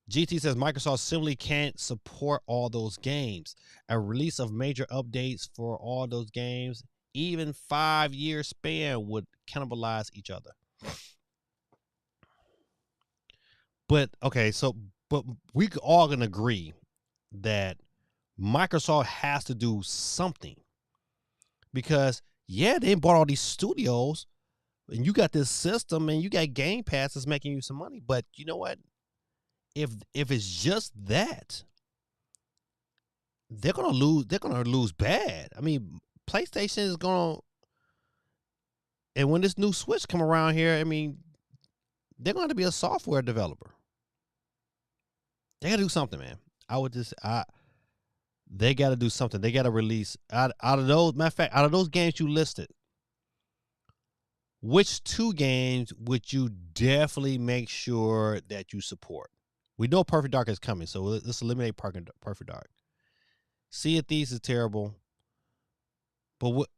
GT says Microsoft simply can't support all those games. A release of major updates for all those games, even 5-year span, would cannibalize each other. But okay, but we all can agree that Microsoft has to do something, because they bought all these studios, and you got this system, and you got Game Pass that's making you some money. But you know what? If it's just that, they're gonna lose. They're gonna lose bad. I mean, PlayStation is gonna, and when this new Switch come around here, I mean, they're going to be a software developer. They got to do something, man. They got to do something. They got to release out of those. Matter of fact, out of those games you listed, which 2 games would you definitely make sure that you support? We know Perfect Dark is coming, so let's eliminate Perfect Dark. Sea of Thieves is terrible, but what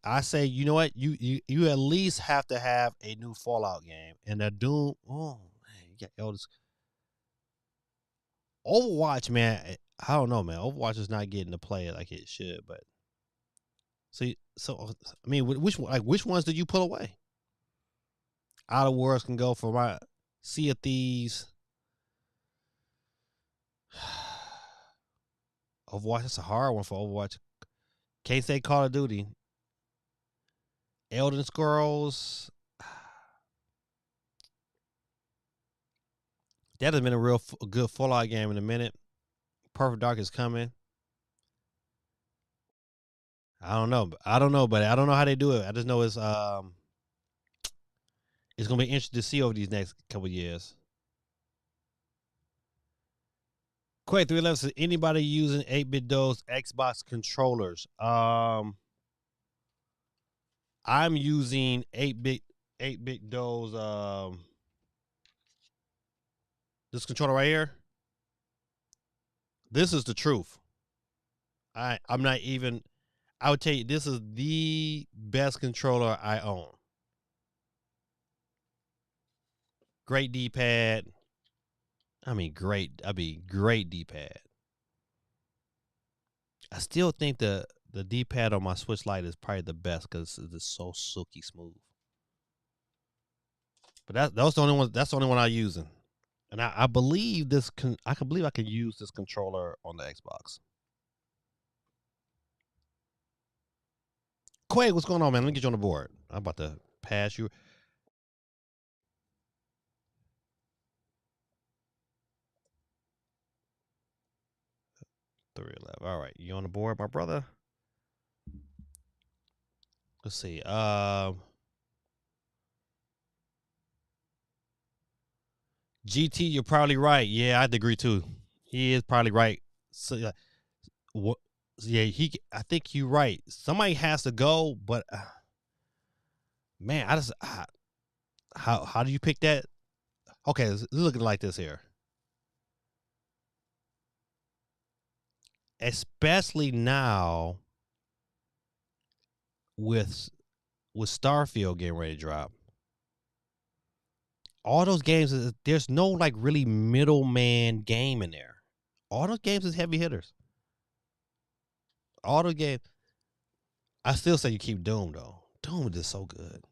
I say, you know what? You at least have to have a new Fallout game, and a Doom. Oh man, you got all this. Overwatch, man. I don't know, man. Overwatch is not getting to play like it should, but see, so I mean, which ones did you pull away? Outer Worlds can go for my Sea of Thieves. Overwatch, that's a hard one for Overwatch. Can't say Call of Duty. Elden Scrolls. That has been a real good Fallout game in a minute. Perfect Dark is coming. I don't know, but I don't know how they do it. I just know it's gonna be interesting to see over these next couple years. Quake 311 says anybody using 8-bit DOS Xbox controllers. I'm using 8-bit DOS this controller right here. This is the truth. I'm not even I would tell you this is the best controller I own. Great D-pad. Great D-pad. I still think the D-pad on my Switch Lite is probably the best because it's so silky smooth. But that's the only one. That's the only one I'm using, and I believe this. I can believe I can use this controller on the Xbox. Quake, what's going on, man? Let me get you on the board. I'm about to pass you. 311. All right, you on the board, my brother? Let's see. GT, you're probably right. Yeah, I'd agree too. He is probably right. So, what? Yeah, I think you're right. Somebody has to go, but man, how do you pick that? Okay, let's look at it like this here. Especially now with Starfield getting ready to drop. All those games, there's no like really middleman game in there. All those games is heavy hitters. All the games. I still say you keep Doom though. Doom is so good.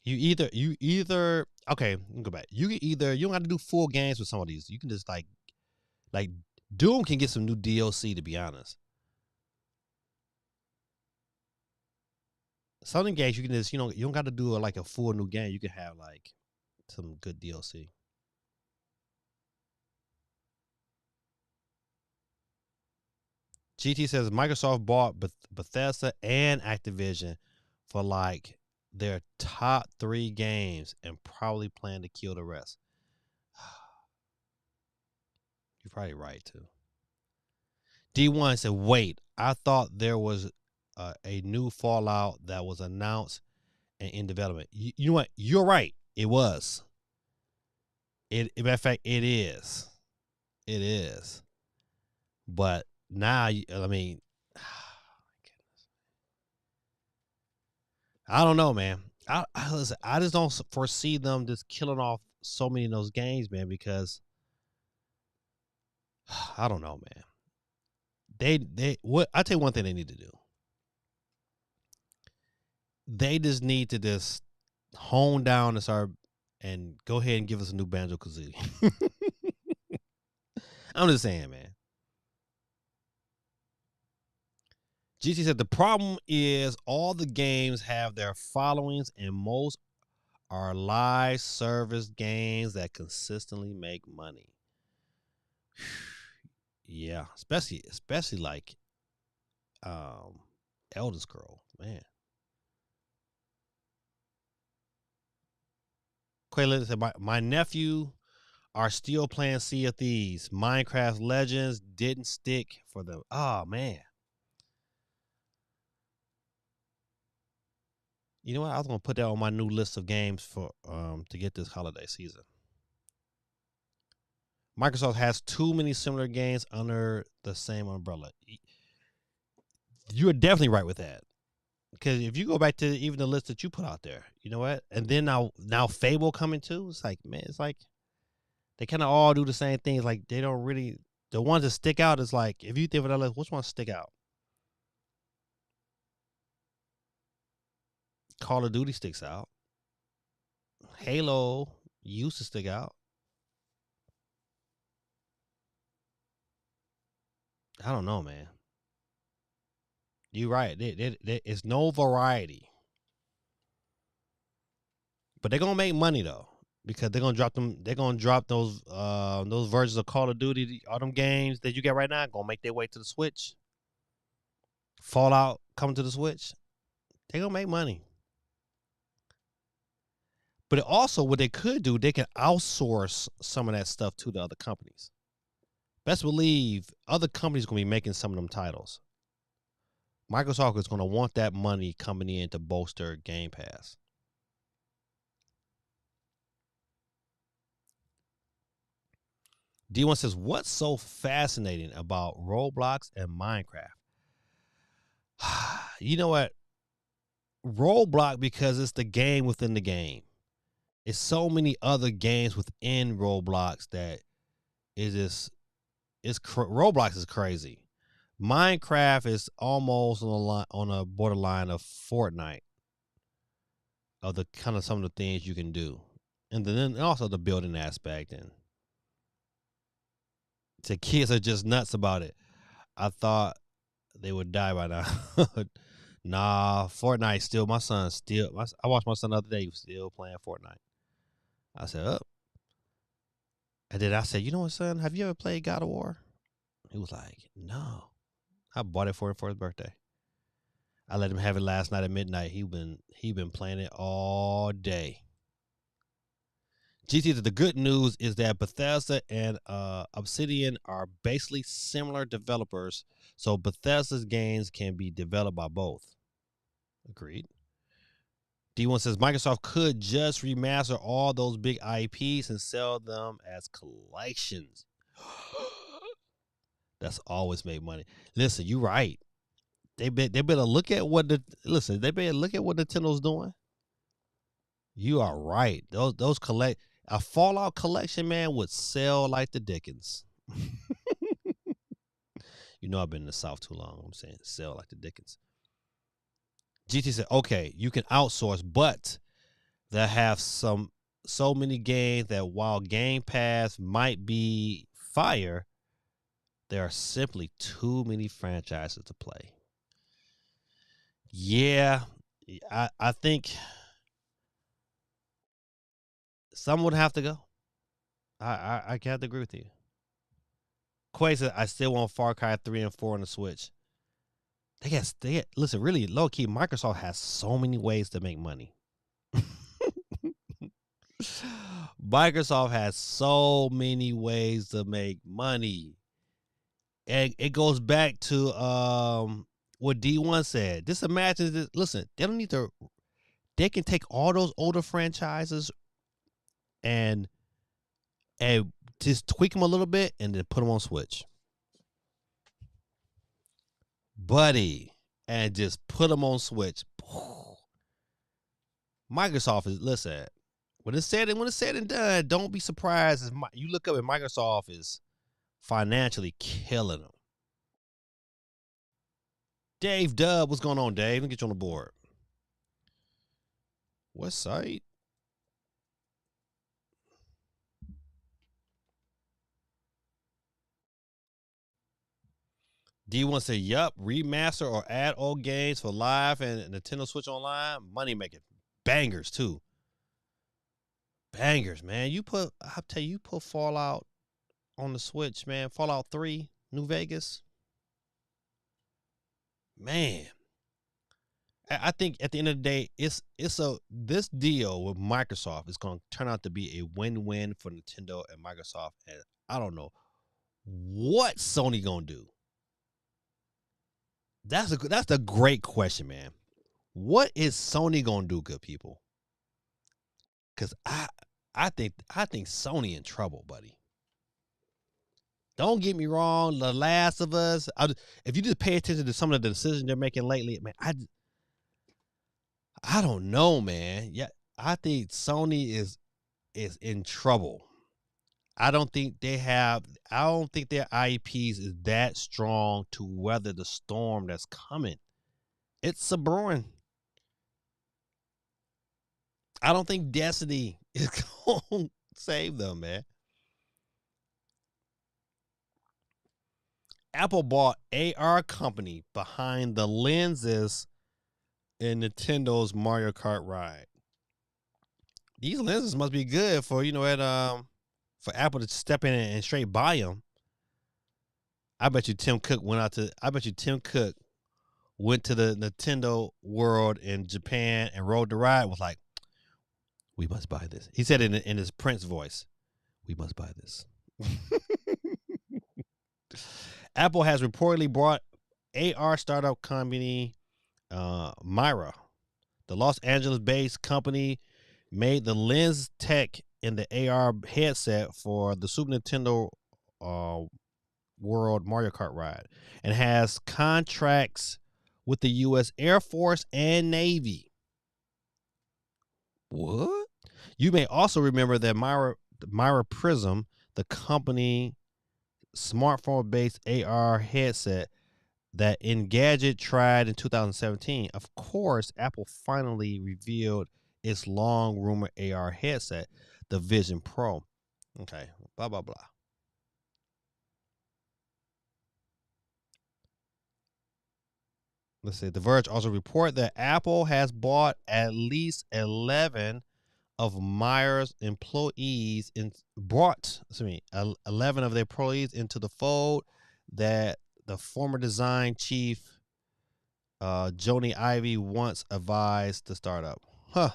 You either okay, let me go back. You don't have to do full games with some of these. You can just like Doom can get some new DLC to be honest. Some games you can just you don't got to do like a full new game. You can have like some good DLC. GT says Microsoft bought Bethesda and Activision for like their top 3 games and probably plan to kill the rest. You're probably right too. D1 said, "Wait, I thought there was a new Fallout that was announced and in development." You know what? You're right. It was. Matter of fact, it is. It is. But now, I mean, I don't know, man. Listen, I just don't foresee them just killing off so many of those games, man, because I don't know, man. I tell you one thing they need to do. They just need to just hone down and go ahead and give us a new Banjo-Kazooie. I'm just saying, man. GT said the problem is all the games have their followings and most are live service games that consistently make money. Yeah, especially like Elder Scroll, man. Quaylen said my nephew are still playing Sea of Thieves. Minecraft Legends didn't stick for them. Oh man. You know what? I was gonna put that on my new list of games for to get this holiday season. Microsoft has too many similar games under the same umbrella. You're definitely right with that. Because if you go back to even the list that you put out there, you know what? And then now Fable coming too. It's like, man, it's like they kind of all do the same things. Like they don't really the ones that stick out is like if you think of that list, which ones stick out? Call of Duty sticks out. Halo used to stick out. I don't know, man. You're right. It's no variety. But they're gonna make money though. because they're gonna drop them. They're gonna drop those versions of Call of Duty, all them games that you get right now, gonna make their way to the Switch. Fallout coming to the Switch. They're gonna make money. But also, what they could do, they can outsource some of that stuff to the other companies. Best believe other companies gonna be making some of them titles. Microsoft is gonna want that money coming in to bolster Game Pass. D1 says, what's so fascinating about Roblox and Minecraft? You know what? Roblox, because it's the game within the game. It's so many other games within Roblox that Roblox is crazy. Minecraft is almost on a borderline of Fortnite, of the kind of some of the things you can do, and then also the building aspect, and the kids are just nuts about it. I thought they would die by now. Nah, Fortnite still. My son still. I watched my son the other day. He was still playing Fortnite. I said, "Up," and then I said, "You know what, son? Have you ever played God of War?" He was like, "No." I bought it for him for his birthday. I let him have it last night at midnight. He been playing it all day. GT, the good news is that Bethesda and Obsidian are basically similar developers, so Bethesda's games can be developed by both. Agreed. D1 says Microsoft could just remaster all those big IPs and sell them as collections. That's always made money. Listen, you're right. They better look at what they better look at what Nintendo's doing. You are right. Those a Fallout collection, man, would sell like the Dickens. You know I've been in the South too long. I'm saying sell like the Dickens. GT said, okay, you can outsource, but they have so many games that while Game Pass might be fire, there are simply too many franchises to play. Yeah, I think some would have to go. I have to agree with you. Quay said, I still want Far Cry 3 and 4 on the Switch. Listen, really, low key, Microsoft has so many ways to make money. Microsoft has so many ways to make money. And it goes back to what D1 said. Just imagine this. Listen, they can take all those older franchises and just tweak them a little bit and then put them on Switch. Buddy, and just put them on Switch. Microsoft is, listen, when it's said and done, don't be surprised if you look up and Microsoft is financially killing them. Dave Dub, what's going on, Dave? Let me get you on the board. What site? D1 say, yup, remaster or add old games for live and Nintendo Switch Online. Money making bangers too. Bangers, man. I'll tell you, put Fallout on the Switch, man. Fallout 3, New Vegas. Man. I think at the end of the day, this deal with Microsoft is going to turn out to be a win-win for Nintendo and Microsoft. And I don't know what Sony going to do. That's a great question, man. What is Sony going to do, good people? Because I think Sony in trouble, buddy. Don't get me wrong, The Last of Us. If you just pay attention to some of the decisions they're making lately, man, I don't know, man. Yeah, I think Sony is in trouble. I don't think their IPs is that strong to weather the storm that's coming. It's a brewing. I don't think Destiny is going to save them, man. Apple bought AR company behind the lenses in Nintendo's Mario Kart ride. These lenses must be good for for Apple to step in and straight buy them. I bet you Tim Cook went out to. I bet you Tim Cook went to the Nintendo world in Japan and rode the ride. Was like, we must buy this. He said it in his Prince voice. We must buy this. Apple has reportedly brought AR startup company Myra. The Los Angeles-based company made the lens tech in the AR headset for the Super Nintendo World Mario Kart ride and has contracts with the U.S. Air Force and Navy. What? You may also remember that Myra Prism, the company smartphone-based AR headset that Engadget tried in 2017. Of course, Apple finally revealed its long rumored AR headset, the Vision Pro. Okay, blah, blah, blah. Let's see. The Verge also report that Apple has bought at least 11 of Myra's employees and brought 11 of their employees into the fold that the former design chief Joni Ivey once advised the startup. Huh.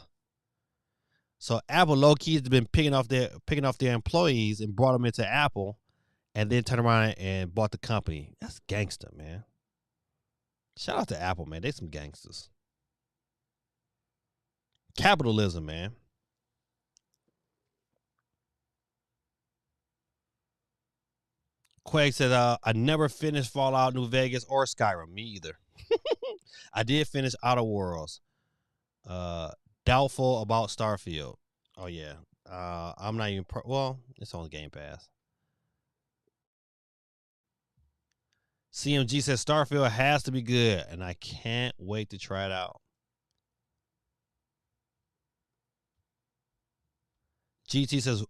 So Apple low key has been picking off their employees and brought them into Apple, and then turned around and bought the company. That's gangster, man. Shout out to Apple, man. They some gangsters. Capitalism, man. Quake said, I never finished Fallout New Vegas or Skyrim. Me either. I did finish Outer Worlds. Doubtful about Starfield. Oh, yeah. I'm not even... well, it's on Game Pass. CMG says Starfield has to be good, and I can't wait to try it out. GT says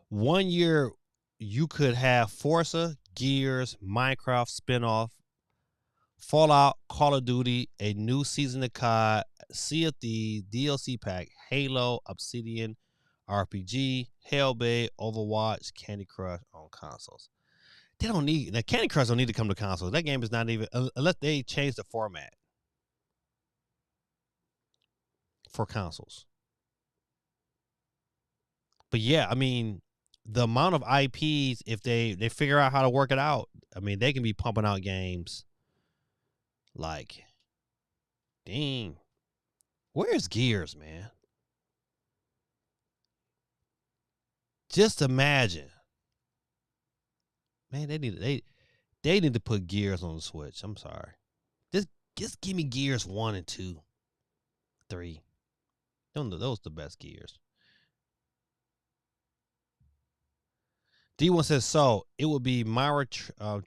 1 year you could have Forza, Gears, Minecraft spinoff, Fallout, Call of Duty, a new season of COD, Sea of Thieves, DLC pack, Halo, Obsidian, RPG, Hellblade, Overwatch, Candy Crush on consoles. They don't need now. Candy Crush don't need to come to consoles. That game is not even unless they change the format for consoles. But yeah, I mean, the amount of IPs, if they figure out how to work it out, I mean, they can be pumping out games like, dang, where's Gears, man? Just imagine, man. They need to put Gears on the Switch. I'm sorry, just give me Gears 1 and 2, 3. Those the best Gears. D1 says, so it would be Myra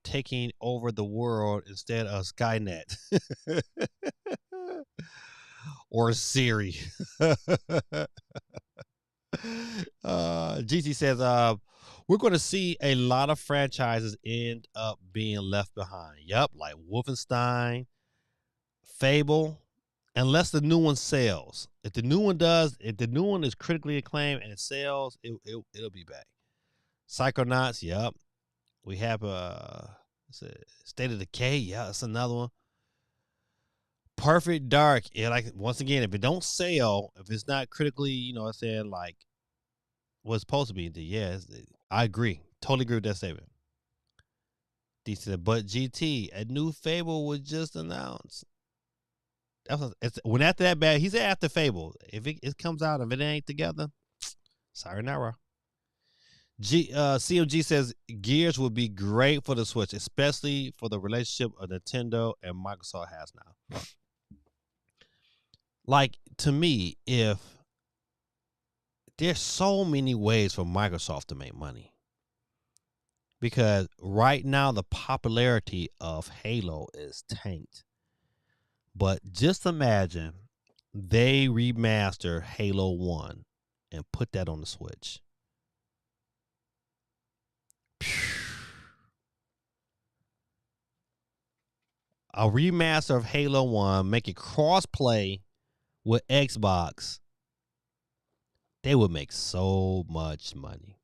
taking over the world instead of Skynet or Siri. GT says, we're going to see a lot of franchises end up being left behind. Yep, like Wolfenstein, Fable, unless the new one sells. If the new one is critically acclaimed and it sells, it'll be back. Psychonauts, yep. We have State of Decay, yeah, that's another one. Perfect Dark, yeah, like once again, if it don't sell, if it's not critically, saying like what's supposed to be, yeah, I agree. Totally agree with that statement. He said, but GT, a new Fable was just announced. When after that bad, he said after Fable, if it comes out, if it ain't together, sayonara. CMG says Gears would be great for the Switch, especially for the relationship of Nintendo and Microsoft has now. Like, to me, if there's so many ways for Microsoft to make money, because right now the popularity of Halo is tanked. But just imagine they remaster Halo 1 and put that on the Switch. A remaster of Halo 1, make it cross-play with Xbox, They would make so much money.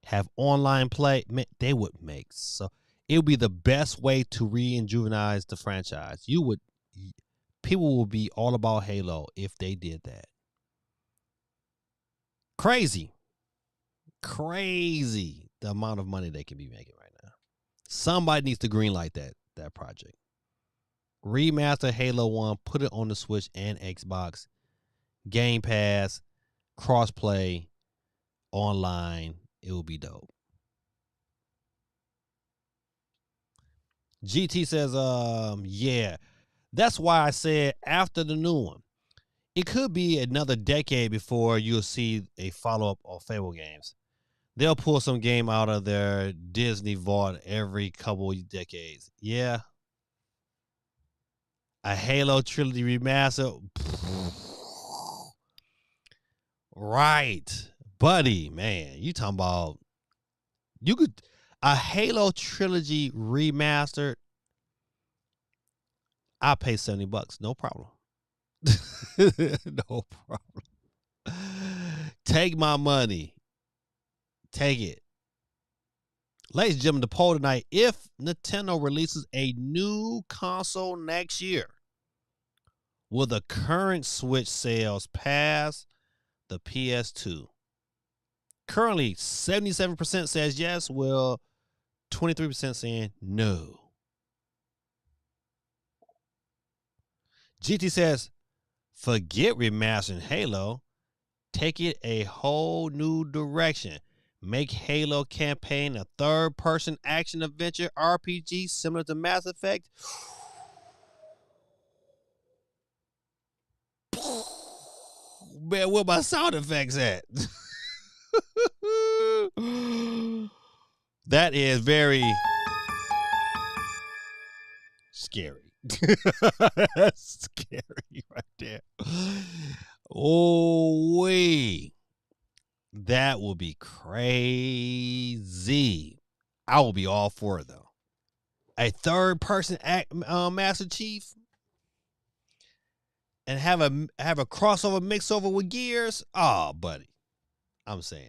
Have online play, man, they would make so. It would be the best way to re-juvenize the franchise. People will be all about Halo if they did that. Crazy the amount of money they can be making right now. Somebody needs to greenlight that project. Remaster Halo 1, put it on the Switch and Xbox, Game Pass, crossplay, online. It will be dope. GT says, yeah. That's why I said after the new one. It could be another decade before you'll see a follow-up of Fable games. They'll pull some game out of their Disney vault every couple of decades. Yeah. A Halo trilogy remaster. Right. Buddy, man. You talking about a Halo trilogy remastered. I'll pay $70. No problem. No problem. Take my money. Take it. Ladies and gentlemen, the poll tonight: if Nintendo releases a new console next year, will the current Switch sales pass the PS2? Currently, 77% says yes, while 23% saying no. GT says, forget remastering Halo. Take it a whole new direction. Make Halo campaign a third-person action adventure RPG similar to Mass Effect. Man, where my sound effects at? That is very scary. That's scary right there. Oh, wait. That will be crazy. I will be all for it, though. A third-person Master Chief and have a crossover mix-over with Gears. Oh, buddy. I'm saying.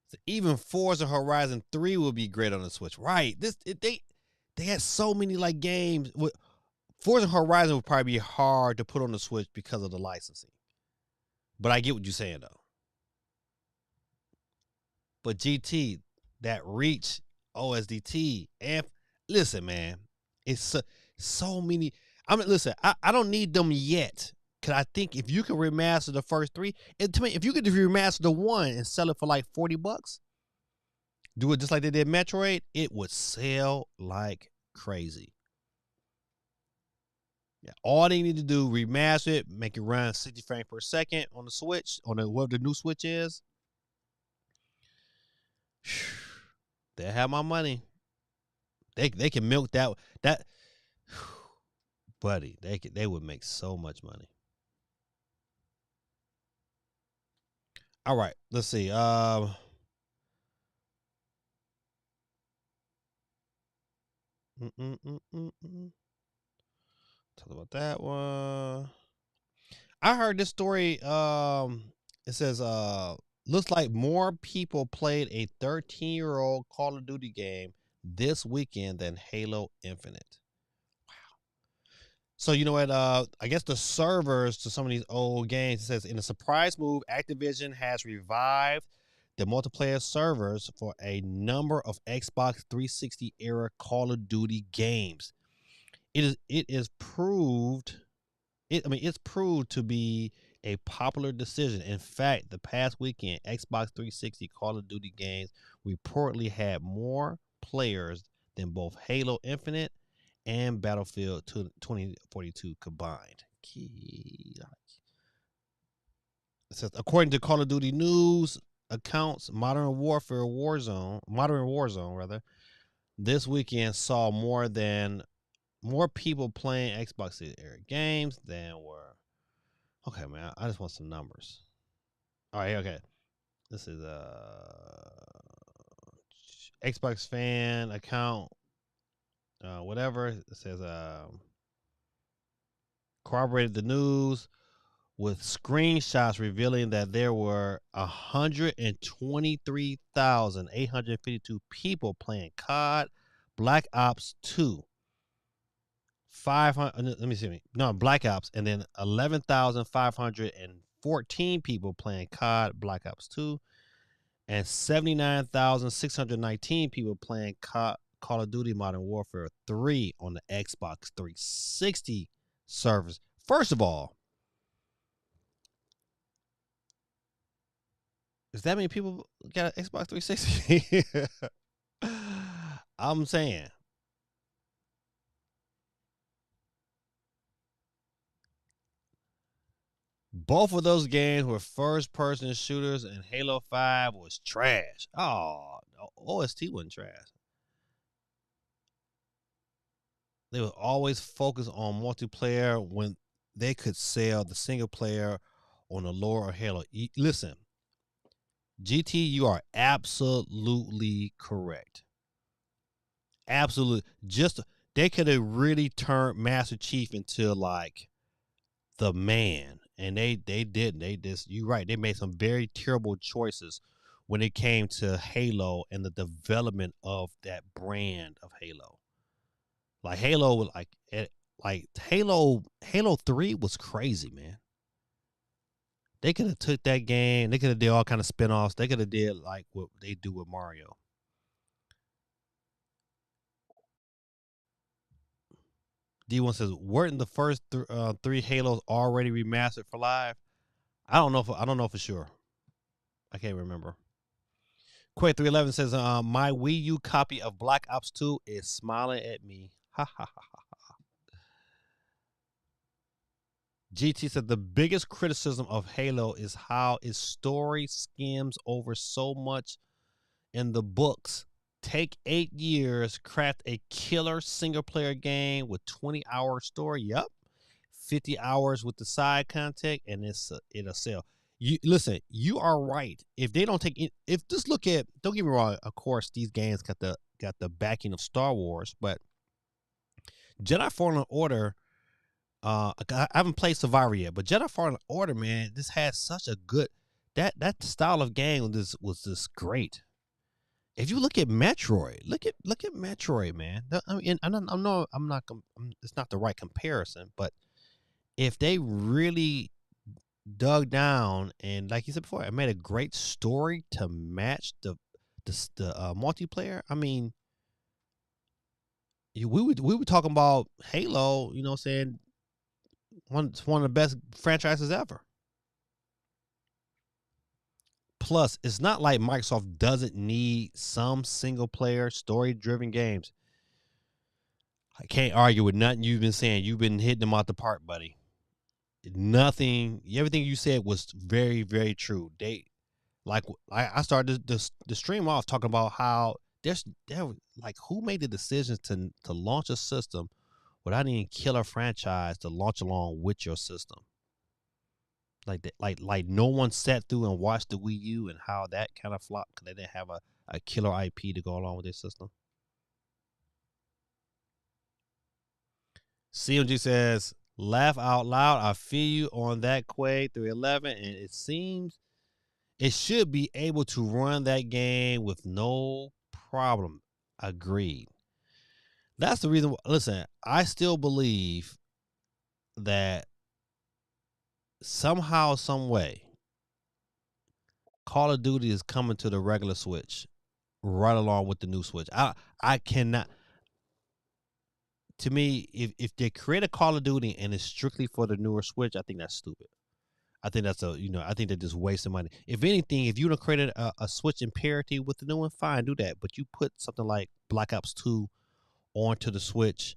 So even Forza Horizon 3 will be great on the Switch. Right. They had so many like games. Forza Horizon would probably be hard to put on the Switch because of the licensing. But I get what you're saying, though. But GT, that Reach, OSDT, and listen, man, it's so many. I mean, listen, I don't need them yet. Cause I think if you can remaster the first three, and to me, if you could remaster the one and sell it for like $40, do it just like they did Metroid, it would sell like crazy. Yeah, all they need to do, remaster it, make it run 60 frames per second on the Switch, on whatever the new Switch is. They have my money. They can milk that buddy. They would make so much money. All right, let's see. Talk about that one. I heard this story. It says looks like more people played a 13-year-old Call of Duty game this weekend than Halo Infinite. So you know what? I guess the servers to some of these old games, it says in a surprise move, Activision has revived the multiplayer servers for a number of Xbox 360 era Call of Duty games. It's proved to be a popular decision. In fact, the past weekend, Xbox 360 Call of Duty games reportedly had more players than both Halo Infinite and Battlefield 2042 combined. It says, according to Call of Duty news accounts, Modern Warzone rather, this weekend saw more people playing Xbox era games than were. Okay, man, I just want some numbers. All right, okay. This is Xbox fan account, whatever. It says corroborated the news with screenshots revealing that there were 123,852 people playing COD Black Ops 2. 500, let me see. No, Black Ops, and then 11,514 people playing COD Black Ops 2, and 79,619 people playing Call of Duty Modern Warfare 3 on the Xbox 360 servers. First of all, is that many people got an Xbox 360? I'm saying. Both of those games were first-person shooters, and Halo 5 was trash. Oh, OST wasn't trash. They were always focused on multiplayer when they could sell the single player on the lore of Halo. Listen, GT, you are absolutely correct. Absolutely. Just they could have really turned Master Chief into like the man, and they didn't. They just, you're right. They made some very terrible choices when it came to Halo and the development of that brand of Halo. Like Halo, like Halo 3 was crazy, man. They could have took that game. They could have did all kind of spinoffs. They could have did like what they do with Mario. D1 says, weren't the first 3 Halos already remastered for live? I don't know. I don't know for sure. I can't remember. Quake 311 says, my Wii U copy of Black Ops 2 is smiling at me. Ha ha ha ha. GT said the biggest criticism of Halo is how its story skims over so much in the books. Take 8 years, craft a killer single player game with 20-hour story. Yup. 50 hours with the side content, and it'll sell. You listen, you are right. If they don't take it, if just look at, don't get me wrong, of course these games got the backing of Star Wars, but Jedi Fallen Order, I haven't played Survivor yet, but Jedi Fallen Order, man, this has such a good, that style of game was just great. If you look at Metroid, look at Metroid, man. I mean, it's not the right comparison, but if they really dug down and, like you said before, I made a great story to match the multiplayer. I mean, we were talking about Halo. You know, what I'm saying it's one of the best franchises ever. Plus, it's not like Microsoft doesn't need some single player story driven games. I can't argue with nothing you've been saying. You've been hitting them out the park, buddy. Nothing, everything you said was very, very true. They, like I started the stream off talking about how there like, who made the decisions to launch a system without any killer franchise to launch along with your system. Like that, like no one sat through and watched the Wii U and how that kind of flopped because they didn't have a killer IP to go along with their system. CMG says, laugh out loud. I feel you on that, Quake 311, and it seems it should be able to run that game with no problem. Agreed. That's the reason. Listen, I still believe that somehow, some way, Call of Duty is coming to the regular Switch right along with the new Switch. I cannot. To me, if they create a Call of Duty and it's strictly for the newer Switch, I think that's stupid. I think that's I think they're just wasting money. If anything, if you would have created a Switch in parity with the new one, fine, do that. But you put something like Black Ops 2 onto the Switch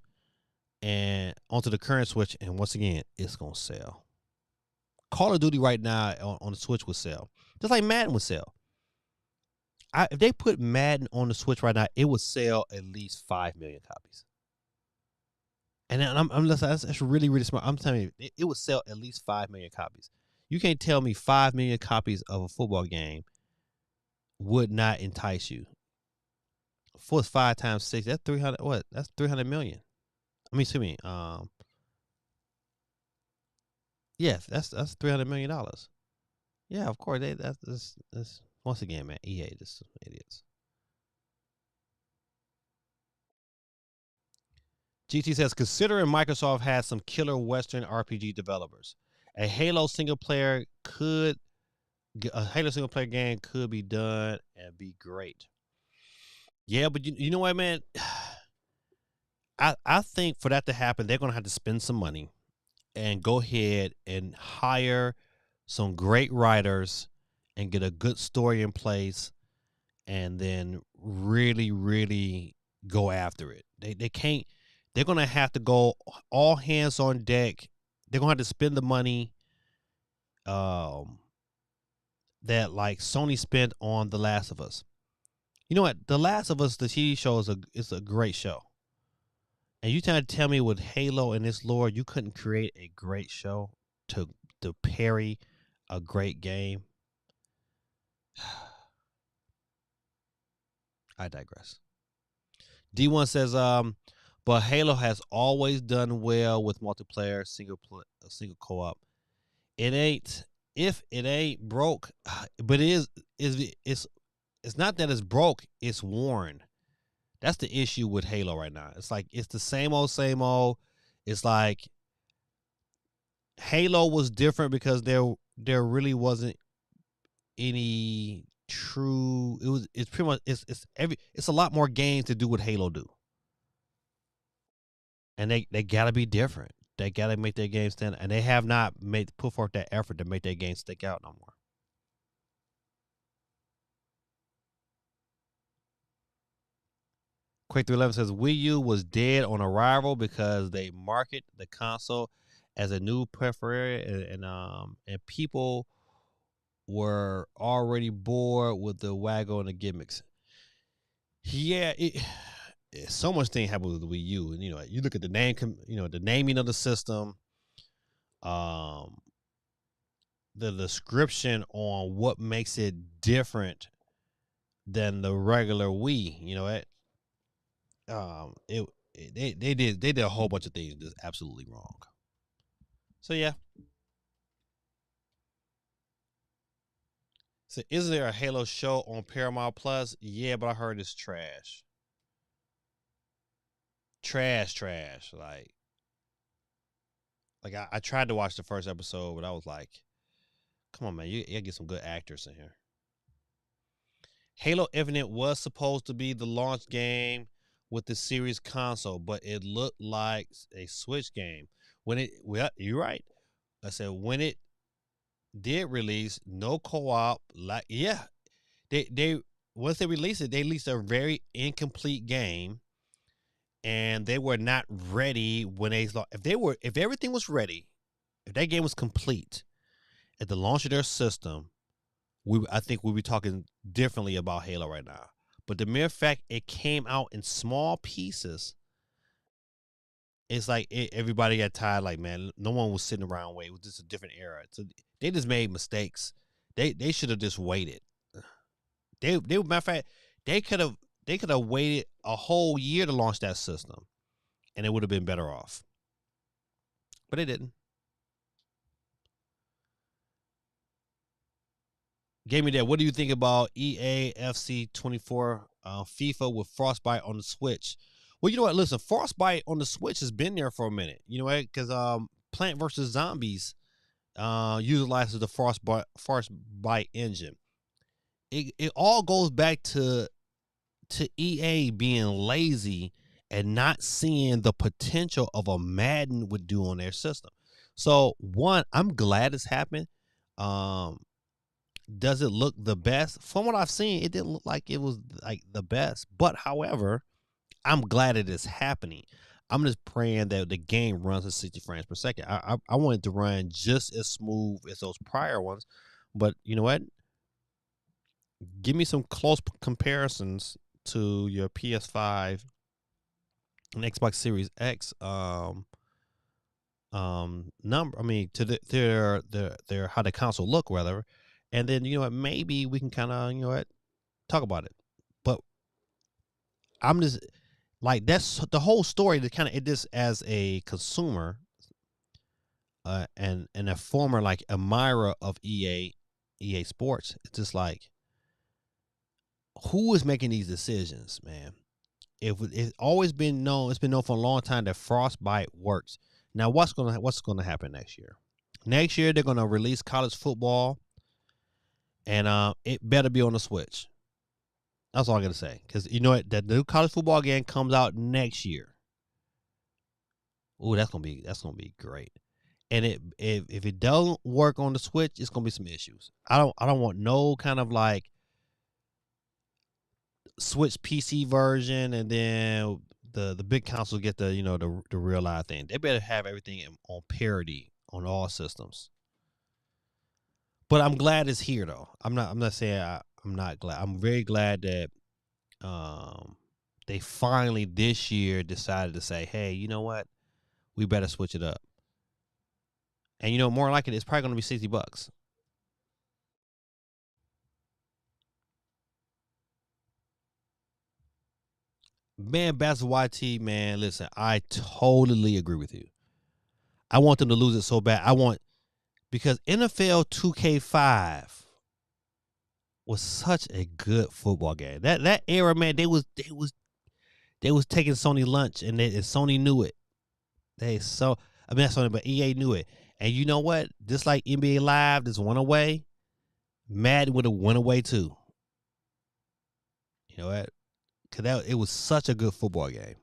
and onto the current Switch, and once again, it's going to sell. Call of Duty right now on the Switch would sell. Just like Madden would sell. If they put Madden on the Switch right now, it would sell at least 5 million copies. And I'm listening, that's really, really smart. I'm telling you, it would sell at least 5 million copies. You can't tell me 5 million copies of a football game would not entice you. 5 times 6, that's 300. What? That's 300 million. I mean, excuse me. Yes, that's $300 million. Yeah, of course. That's once again, man. EA, just idiots. GT says, considering Microsoft has some killer Western RPG developers, a Halo single player game could be done and be great. Yeah, but you know what, man? I think for that to happen, they're gonna have to spend some money and go ahead and hire some great writers and get a good story in place, and then really, really go after it. They can't. They're gonna have to go all hands on deck. They're gonna have to spend the money um, that like Sony spent on The Last of Us. You know what? The Last of Us, the TV show, is a great show. And you trying to tell me with Halo and this lore, you couldn't create a great show to parry a great game? I digress. D1 says, but Halo has always done well with multiplayer, single co-op. It ain't if it ain't broke, but it's not that it's broke, it's worn. That's the issue with Halo right now. It's like it's the same old, same old. It's like Halo was different because there really wasn't any true. It's pretty much it's a lot more games to do what Halo do, and they gotta be different. They gotta make their games stand, and they have not made put forth that effort to make their games stick out no more. Quake 311 says Wii U was dead on arrival because they market the console as a new peripheral, and people were already bored with the waggle and the gimmicks. Yeah, so much thing happened with the Wii U, and you look at the name, the naming of the system, um, the description on what makes it different than the regular Wii. It they did a whole bunch of things just absolutely wrong. So yeah. So is there a Halo show on Paramount Plus? Yeah, but I heard it's trash. Trash. Like I tried to watch the first episode, but I was like, come on, man, you gotta get some good actors in here. Halo Infinite was supposed to be the launch game with the series console, but it looked like a Switch game. Well, you're right. I said when it did release, no co-op. Like, yeah, they once they released it, they released a very incomplete game, and they were not ready when if everything was ready, if that game was complete at the launch of their system, I think we'd be talking differently about Halo right now. But the mere fact it came out in small pieces, it's like everybody got tired. Like, man, no one was sitting around waiting. It was just a different era. So they just made mistakes. They should have just waited. Matter of fact, they could have waited a whole year to launch that system, and it would have been better off. But they didn't. Gave me that. What do you think about EA FC 24 FIFA with Frostbite on the Switch? Well, you know what? Listen, Frostbite on the Switch has been there for a minute. You know what? Because Plant vs Zombies utilizes the Frostbite engine. It all goes back to EA being lazy and not seeing the potential of a Madden would do on their system. So one, I'm glad it's happened. Um, does it look the best? From what I've seen, it didn't look like it was like the best. But however, I'm glad it is happening. I'm just praying that the game runs at 60 frames per second. I want it to run just as smooth as those prior ones. But you know what? Give me some close comparisons to your PS5 and Xbox Series X number. I mean, to their how the console look rather, and then maybe we can kind of talk about it. But I'm just like that's the whole story. To kind of it just as a consumer, and a former like admirer of EA Sports, it's just like, who is making these decisions, man? It's always been known, it's been known for a long time that Frostbite works. Now, what's gonna happen next year? Next year they're gonna release college football, and it better be on the Switch. That's all I gotta say. Because you know what, the new college football game comes out next year. Ooh, that's gonna be great. And if it doesn't work on the Switch, it's gonna be some issues. I don't want no kind of like Switch PC version, and then the big consoles get the the real live thing. They better have everything on parity on all systems. But I'm glad it's here though. I'm not saying I'm not glad. I'm very glad that they finally this year decided to say, hey, you know what? We better switch it up. And more like it's probably gonna be $60. Man, Basketball YT, man, listen, I totally agree with you. I want them to lose it so bad. Because NFL 2K5 was such a good football game. That era, man, they was taking Sony lunch, and Sony knew it. Not Sony, but EA knew it. And you know what? Just like NBA Live just went away, Madden would have went away too. You know what? Because it was such a good football game.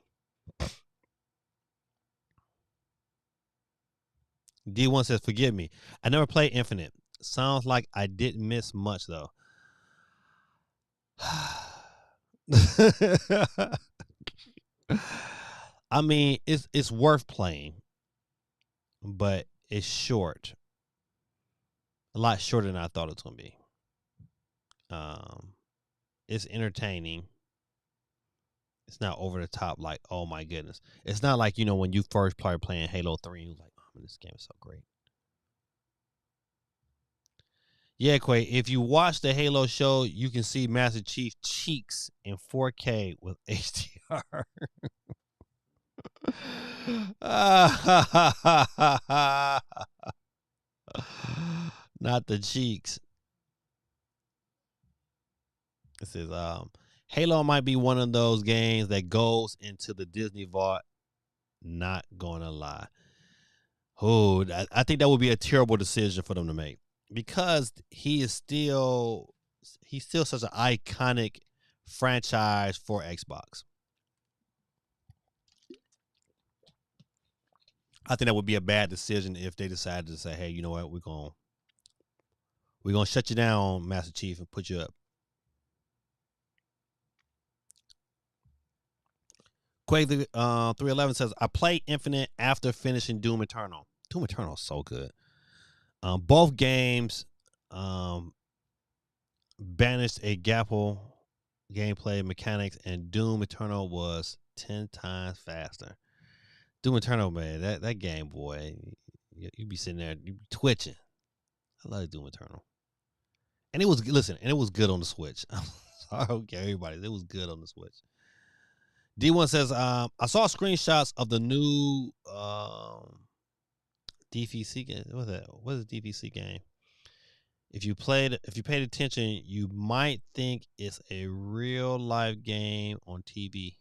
D1 says, forgive me. I never played Infinite. Sounds like I didn't miss much, though. I mean, it's worth playing, but it's short. A lot shorter than I thought it was going to be. It's entertaining. It's not over the top like, oh my goodness. It's not like, when you first started playing Halo 3, and you was like, oh, this game is so great. Yeah, Quay, if you watch the Halo show, you can see Master Chief cheeks in 4K with HDR. Not the cheeks. It says, Halo might be one of those games that goes into the Disney vault. Not gonna lie. Oh, I think that would be a terrible decision for them to make, because he's still such an iconic franchise for Xbox. I think that would be a bad decision if they decided to say, hey, you know what, we're gonna shut you down, Master Chief, and put you up. Quake 311 says, I played Infinite after finishing Doom Eternal. Doom Eternal is so good. Both games banished a gapple gameplay mechanics, and Doom Eternal was 10 times faster. Doom Eternal, man, that game, boy, you be sitting there, you be twitching. I love Doom Eternal. And it was good on the Switch. I don't care, everybody. It was good on the Switch. D1 says, I saw screenshots of the new DVC game. What's that? What is the DVC game? If you paid attention, you might think it's a real life game on TV.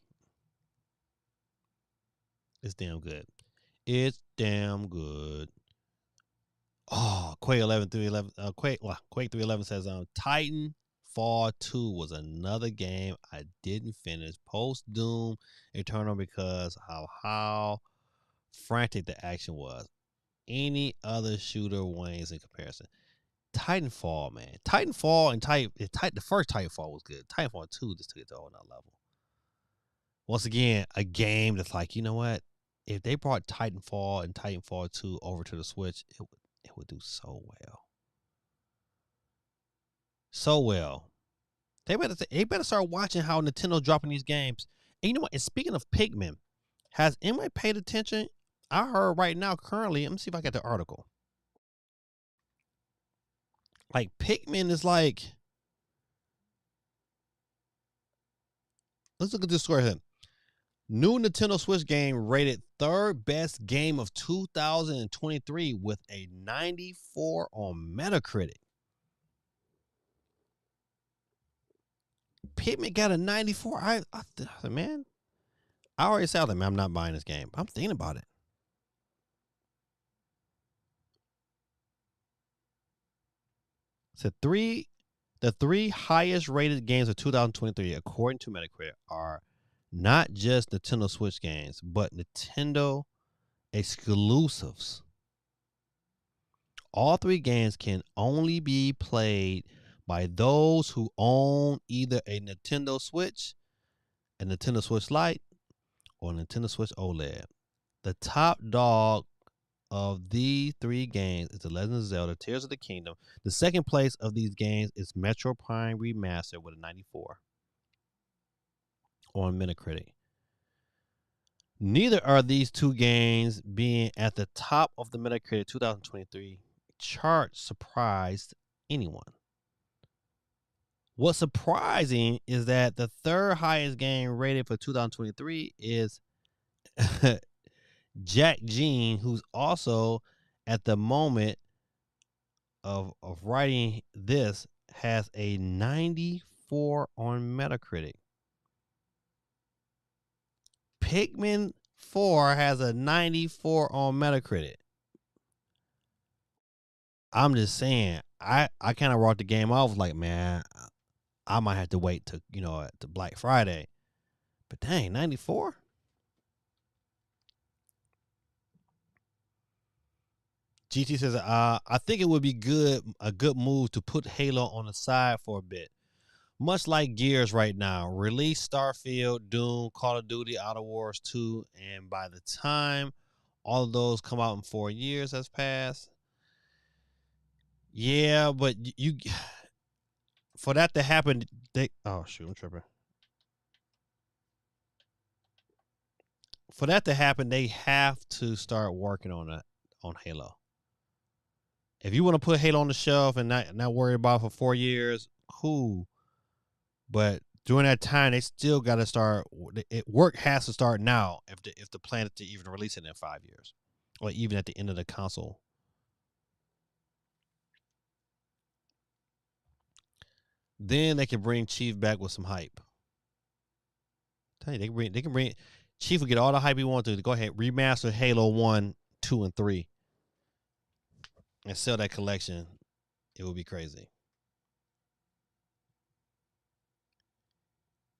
It's damn good. It's damn good. Oh, Quake 311 says, Titanfall 2 was another game I didn't finish post Doom Eternal because of how frantic the action was. Any other shooter wanes in comparison. Titanfall, man. Titanfall and the first Titanfall was good. Titanfall 2 just took it to a whole nother level. Once again, a game that's like, you know what? If they brought Titanfall and Titanfall 2 over to the Switch, it would do so well. So well. They better start watching how Nintendo's dropping these games. And you know what? And speaking of Pikmin, has anybody paid attention? I heard right now, currently, let me see if I got the article. Like, Pikmin is like, let's look at this story here. New Nintendo Switch game rated third best game of 2023 with a 94 on Metacritic. Pikmin got a 94. I man, I already said that, man, I'm not buying this game. I'm thinking about it. So the three highest rated games of 2023, according to Metacritic, are not just Nintendo Switch games, but Nintendo exclusives. All three games can only be played by those who own either a Nintendo Switch, a Nintendo Switch Lite, or a Nintendo Switch OLED. The top dog of these three games is The Legend of Zelda Tears of the Kingdom. The second place of these games is Metro Prime Remastered with a 94 on Metacritic. Neither are these two games being at the top of the Metacritic 2023 chart surprised anyone. What's surprising is that the third highest game rated for 2023 is Jack Jean, who's also at the moment of writing this has a 94 on Metacritic. Pikmin 4 has a 94 on Metacritic. I'm just saying, I kind of wrote the game off like, man, I might have to wait to Black Friday. But dang, 94? GT says, I think it would be a good move to put Halo on the side for a bit. Much like Gears right now. Release Starfield, Doom, Call of Duty, Outer Wars 2, and by the time all of those come out in 4 years has passed. Yeah, but you for that to happen, I'm tripping. For that to happen, they have to start working on Halo. If you want to put Halo on the shelf and not worry about it for 4 years, cool. But during that time, they still got to start. Work has to start now if the plan is to even release it in 5 years, or even at the end of the console. Then they can bring Chief back with some hype. Tell you, they can bring Chief will get all the hype he wants to. Go ahead, remaster Halo 1, 2, and 3, and sell that collection. It would be crazy.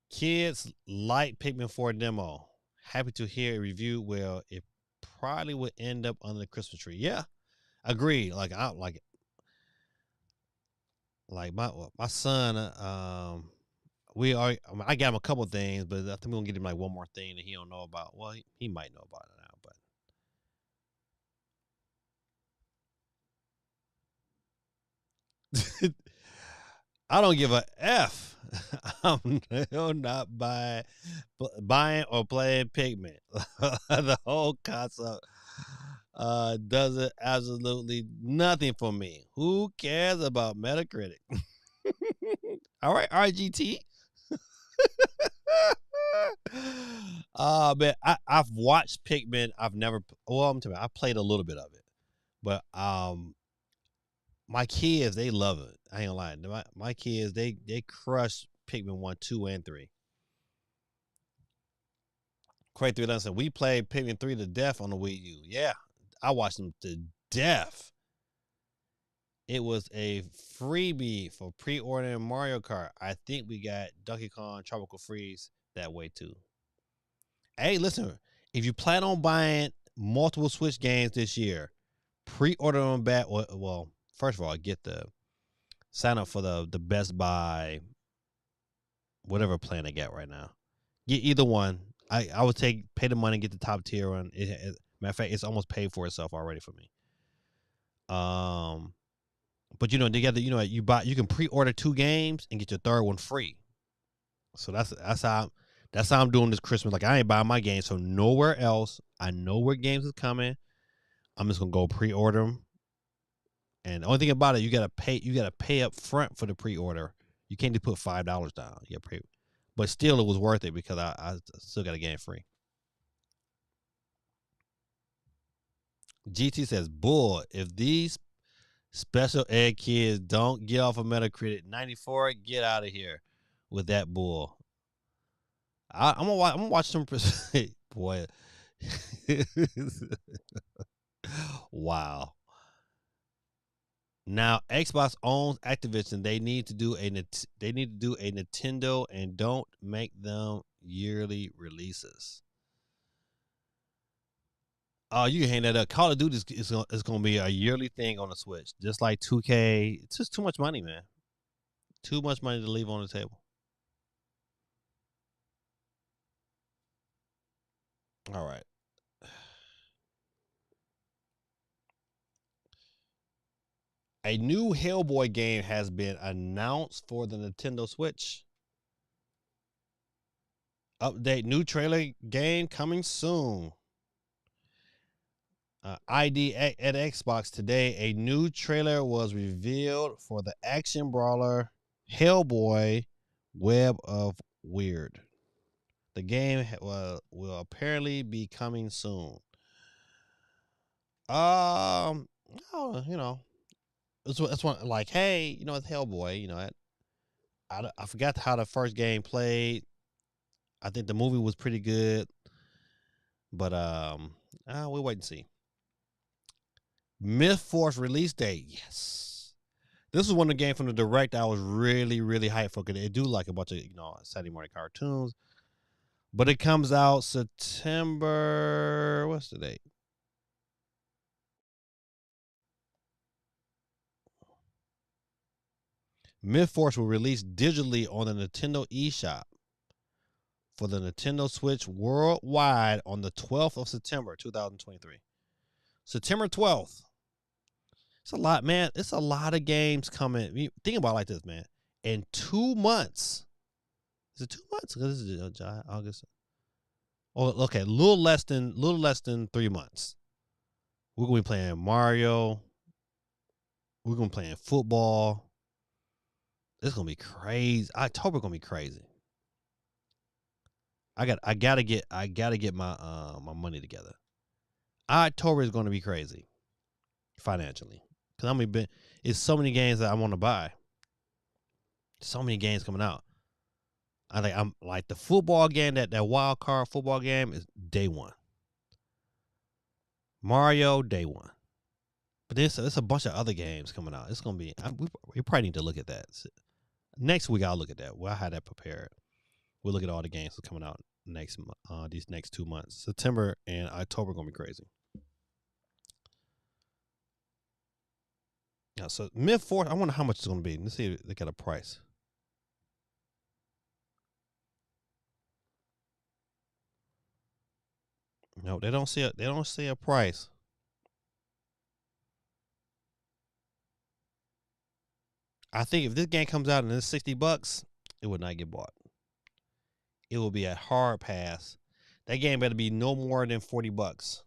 Kids like Pikmin 4 demo. Happy to hear a review. Well, it probably would end up under the Christmas tree. Yeah, agreed. Like my son. I got him a couple things, but I think we're gonna get him like one more thing that he don't know about. Well, he might know about it now, but I don't give a F. I'm not buying or playing Pikmin. The whole concept does it absolutely nothing for me. Who cares about Metacritic? All right, RGT. Man, I've watched Pikmin. I've never. Well, I'm telling you, I played a little bit of it, but my kids, they love it. I ain't gonna lie. My kids, they crush Pikmin 1, 2, and 3. Craig 3 said we played Pikmin 3 to death on the Wii U. Yeah, I watched them to death. It was a freebie for pre-ordering Mario Kart. I think we got Donkey Kong Tropical Freeze that way too. Hey, listen, if you plan on buying multiple Switch games this year, pre-order them back. Well, first of all, sign up for the Best Buy, whatever plan they got right now. Get either one. I would pay the money, get the top tier one. Matter of fact, it's almost paid for itself already for me. But together, you can pre-order 2 games and get your third one free. So that's how I'm doing this Christmas. Like, I ain't buying my games so nowhere else. I know where games is coming. I'm just gonna go pre-order them. And the only thing about it, you gotta pay up front for the pre-order. You can't just put $5 down. You gotta pay. But still, it was worth it because I still got a game free. GT says, "Bull. If these special ed kids don't get off of Metacritic 94, get out of here with that bull." I'm gonna watch some. Boy, wow. Now Xbox owns Activision. They need to do a Nintendo and don't make them yearly releases. Oh, you can hang that up. Call of Duty is going to be a yearly thing on the Switch, just like 2K. It's just too much money, man. Too much money to leave on the table. All right. A new Hellboy game has been announced for the Nintendo Switch. Update, new trailer game coming soon. ID at Xbox today, a new trailer was revealed for the action brawler Hellboy Web of Weird. The game will apparently be coming soon. Oh, you know, it's one like, hey, you know, it's Hellboy. You know, I forgot how the first game played. I think the movie was pretty good, but we'll wait and see. Myth Force release date, yes. This was one of the games from the direct I was really, really hyped for because they do like a bunch of Saturday morning cartoons. But it comes out September. What's the date? Myth Force will release digitally on the Nintendo eShop for the Nintendo Switch worldwide on the 12th of September, 2023. September 12th. It's a lot, man. It's a lot of games coming. Think about it like this, man. In 2 months. Is it 2 months? Because this is July, August. Oh, okay. A little less than 3 months. We're gonna be playing Mario. We're gonna be playing football. It's gonna be crazy. October gonna be crazy. I gotta get my my money together. October is gonna be crazy financially because it's so many games that I want to buy. So many games coming out. I'm like the football game, that wild card football game is day one. Mario day one. But there's a bunch of other games coming out. It's gonna be we probably need to look at that. Next week I'll look at that. We'll have that prepared. We'll look at all the games that's coming out these next 2 months. September and October gonna be crazy. Yeah, so Myth Force, I wonder how much it's gonna be. Let's see if they got a price. No, they don't see a price. I think if this game comes out and it's $60, it would not get bought. It will be a hard pass. That game better be no more than $40.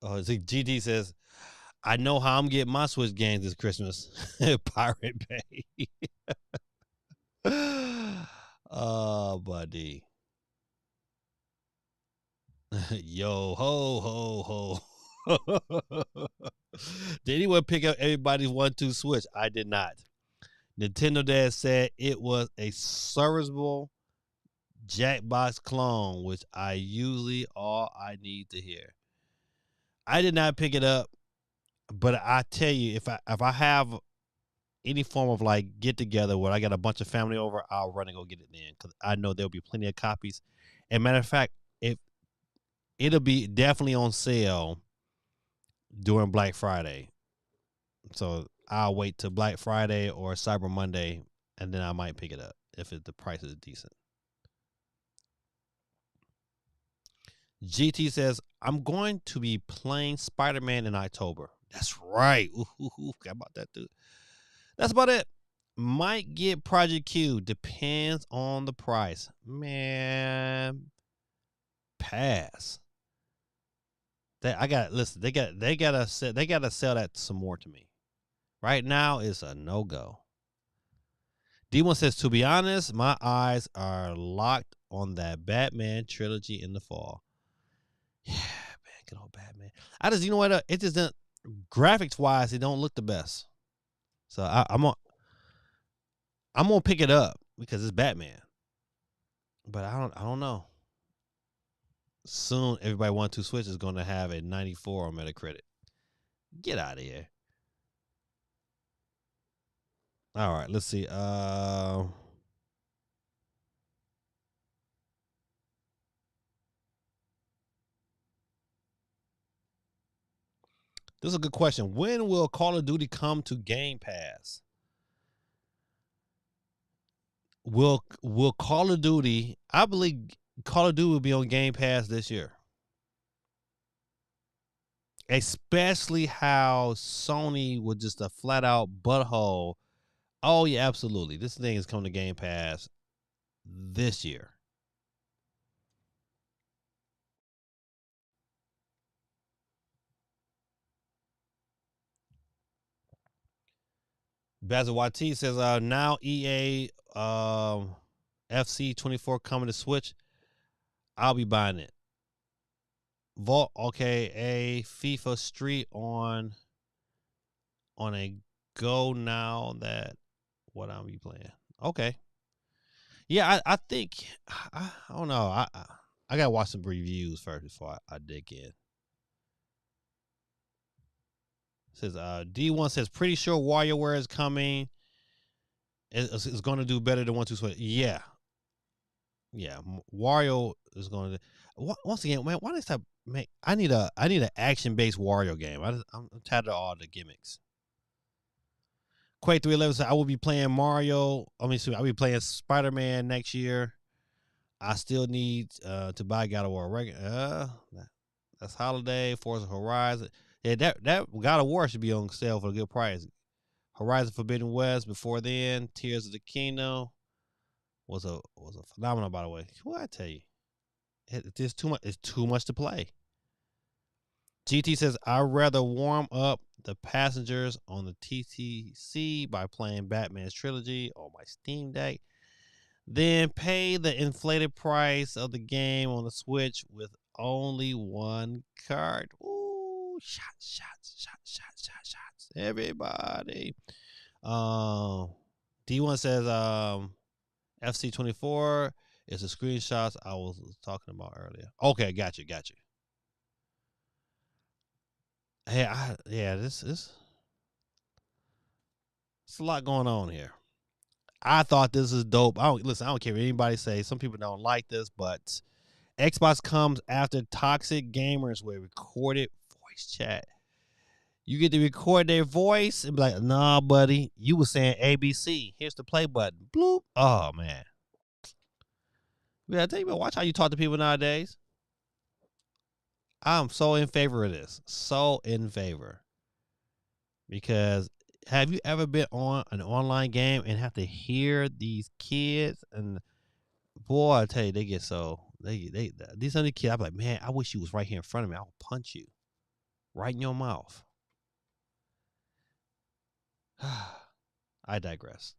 The GD says, I know how I'm getting my Switch games this Christmas. Pirate Bay. Oh, buddy. Yo, ho, ho, ho. Did anyone pick up everybody's 1-2 Switch? I did not. Nintendo Dad said it was a serviceable Jackbox clone, which I usually all I need to hear. I did not pick it up, but I tell you, if I have any form of like get together where I got a bunch of family over, I'll run and go get it then because I know there'll be plenty of copies. And matter of fact, if it'll be definitely on sale during Black Friday, so I'll wait till Black Friday or Cyber Monday, and then I might pick it up if the price is decent. GT says, I'm going to be playing Spider-Man in October. That's right. Ooh, how about that, dude? That's about it. Might get Project Q. Depends on the price. Man, pass. I got listen. They gotta sell that some more to me. Right now, it's a no go. D1 says, to be honest, my eyes are locked on that Batman trilogy in the fall. Yeah, man, good old Batman. I just, you know what? It just doesn't, graphics wise, it don't look the best. So I'm gonna pick it up because it's Batman. But I don't know. Soon, everybody 1-2 Switch is going to have a 94 on Metacritic. Get out of here. All right, let's see. This is a good question. When will Call of Duty come to Game Pass? Will Call of Duty? I believe Call of Duty will be on Game Pass this year. Especially how Sony was just a flat out butthole. Oh yeah, absolutely. This thing is coming to Game Pass this year. Basil YT says, now EA FC 24 coming to Switch. I'll be buying it. Vault, okay, a FIFA Street on a go now that what I'll be playing. Okay. Yeah, I think I don't know. I gotta watch some reviews first before I dig in. Says D1 says pretty sure WarioWare is coming. It's going to do better than 1-2 Switch. Yeah, Wario is going to. Once again, man, why does that make? I need an action based Wario game. I'm tired of all the gimmicks. Quake 311 said I will be playing Mario. I'll be playing Spider-Man next year. I still need to buy God of War. That's Holiday, Forza Horizon. Yeah, that God of War should be on sale for a good price. Horizon Forbidden West before then. Tears of the Kingdom was a phenomenal, by the way. What I tell you, it's too much. It's too much to play. GT says I'd rather warm up the passengers on the TTC by playing Batman's trilogy on my Steam Deck, then pay the inflated price of the game on the Switch with only one card. Ooh, shots. Everybody. D1 says FC24 is the screenshots I was talking about earlier. Okay, got you. Hey, this it's a lot going on here. I thought this is dope. I don't care what anybody say. Some people don't like this, but Xbox comes after toxic gamers with recorded voice chat. You get to record their voice and be like, nah, buddy, you were saying ABC. Here's the play button. Bloop. Oh, man. Yeah, I tell you about, watch how you talk to people nowadays. I'm so in favor of this. So in favor. Because have you ever been on an online game and have to hear these kids? And boy, I tell you, they get so these other kids. I'm like, man, I wish you was right here in front of me. I'll punch you right in your mouth. I digress.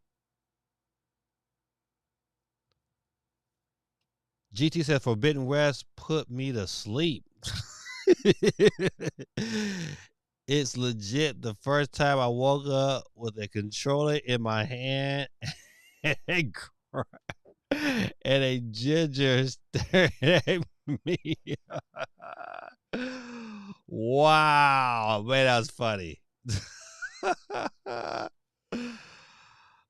GT said Forbidden West put me to sleep. It's legit the first time I woke up with a controller in my hand and a ginger staring at me. Wow, man, that was funny.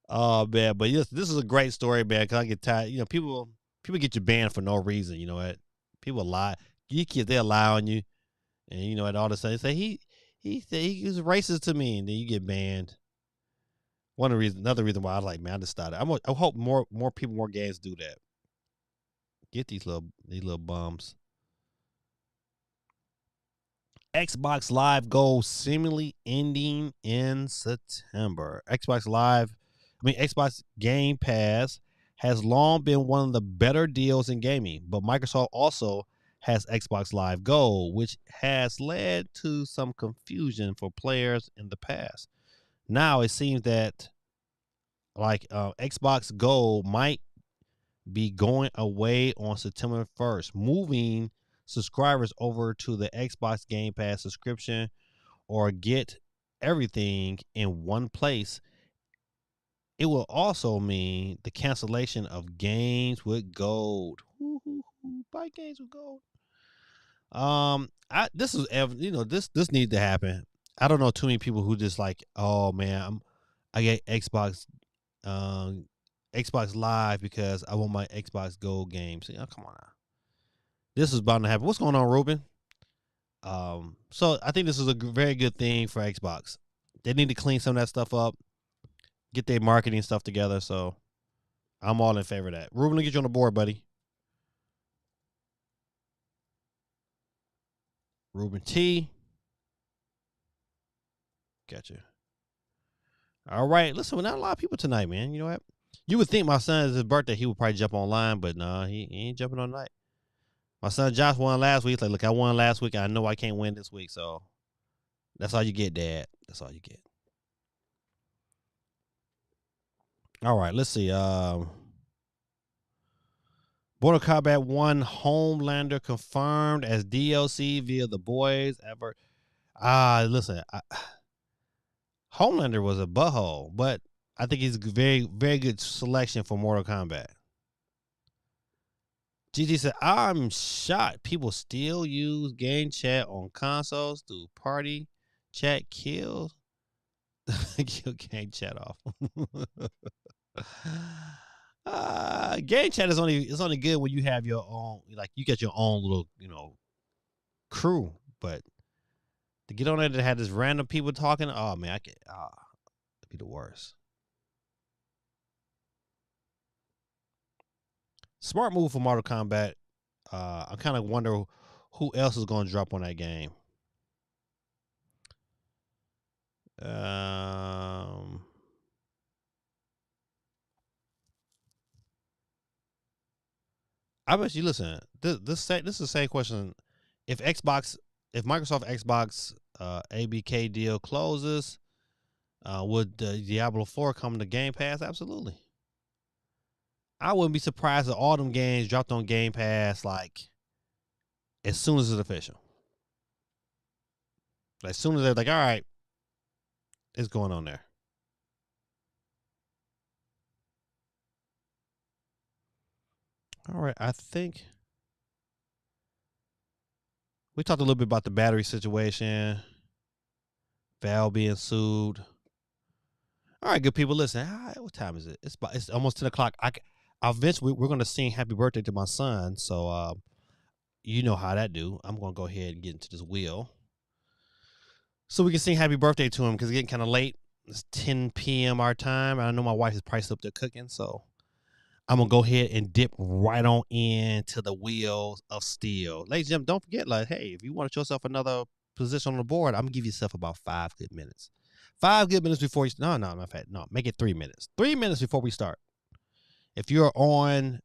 Oh man, but yes, this is a great story, man. Cause I get tired. You know, people get you banned for no reason. You know what? People lie. You kids, they lie on you, and you know, at all of a sudden, say he said he was racist to me, and then you get banned. Another reason why I was like, man, I just started. I hope more people, more games do that. Get these little bums. Xbox Live goes seemingly ending in September. Xbox Game Pass has long been one of the better deals in gaming, but Microsoft also has Xbox Live Gold, which has led to some confusion for players in the past. Now it seems that like Xbox Gold might be going away on September 1st, moving subscribers over to the Xbox Game Pass subscription or get everything in one place. It will also mean the cancellation of games with gold. Buy games with gold. This is this needs to happen. I don't know too many people who just like, oh man, I get um Xbox Live because I want my Xbox Gold games. Yeah, come on now. This is bound to happen. What's going on, Ruben? So I think this is a very good thing for Xbox. They need to clean some of that stuff up, get their marketing stuff together. So I'm all in favor of that. Ruben, let get you on the board, buddy. Ruben T. Gotcha. All right. Listen, not a lot of people tonight, man. You know what? You would think my son's his birthday, he would probably jump online, but no, he ain't jumping on tonight. My son Josh won last week. He's like, look, I won last week. I know I can't win this week, so that's all you get, Dad. That's all you get. All right, let's see. Mortal Kombat 1 Homelander confirmed as DLC via the boys ever. Listen, Homelander was a butthole, but I think he's a very, very good selection for Mortal Kombat. GT said, I'm shocked people still use game chat on consoles through party chat kills. Kill game chat off. Game chat is only good when you have your own, like you get your own little, crew. But to get on there to have this random people talking, oh man, it'd be the worst. Smart move for Mortal Kombat. I kind of wonder who else is going to drop on that game. I bet you listen. This is the same question. If Microsoft Xbox ABK deal closes, would Diablo 4 come to Game Pass? Absolutely. I wouldn't be surprised if all them games dropped on Game Pass like as soon as it's official. Like, as soon as they're like, all right, it's going on there. All right, I think we talked a little bit about the battery situation, Valve being sued. All right, good people, listen. What time is it? It's almost 10 o'clock. Eventually we're going to sing happy birthday to my son. So you know how that do. I'm going to go ahead and get into this wheel so we can sing happy birthday to him because it's getting kind of late. It's 10 p.m. our time. I know my wife is priced up there cooking, so I'm going to go ahead and dip right on into the wheels of steel. Ladies and gentlemen, don't forget, like, hey, if you want to show yourself another position on the board, I'm going to give yourself about 5 good minutes. 5 good minutes before you start. No, make it 3 minutes. 3 minutes before we start. If you're on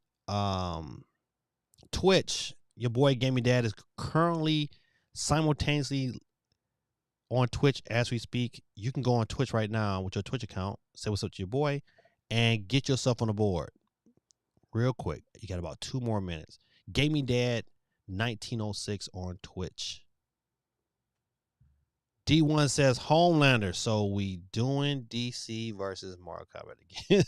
Twitch, your boy Gaming Dad is currently simultaneously on Twitch as we speak. You can go on Twitch right now with your Twitch account, say what's up to your boy, and get yourself on the board real quick. You got about 2 more minutes. Gaming Dad 1906 on Twitch. D1 says Homelander. So we doing DC versus Mortal Kombat again.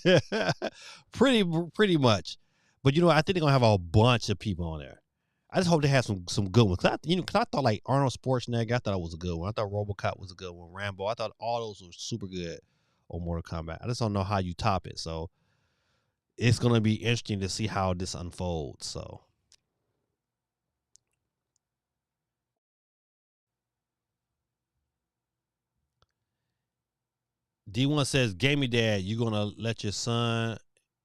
pretty much. But I think they're gonna have a bunch of people on there. I just hope they have some good ones. Cause I thought like Arnold Schwarzenegger, I thought it was a good one. I thought RoboCop was a good one. Rambo, I thought all those were super good on Mortal Kombat. I just don't know how you top it. So it's gonna be interesting to see how this unfolds. So D1 says, Gamey Dad, you gonna let your son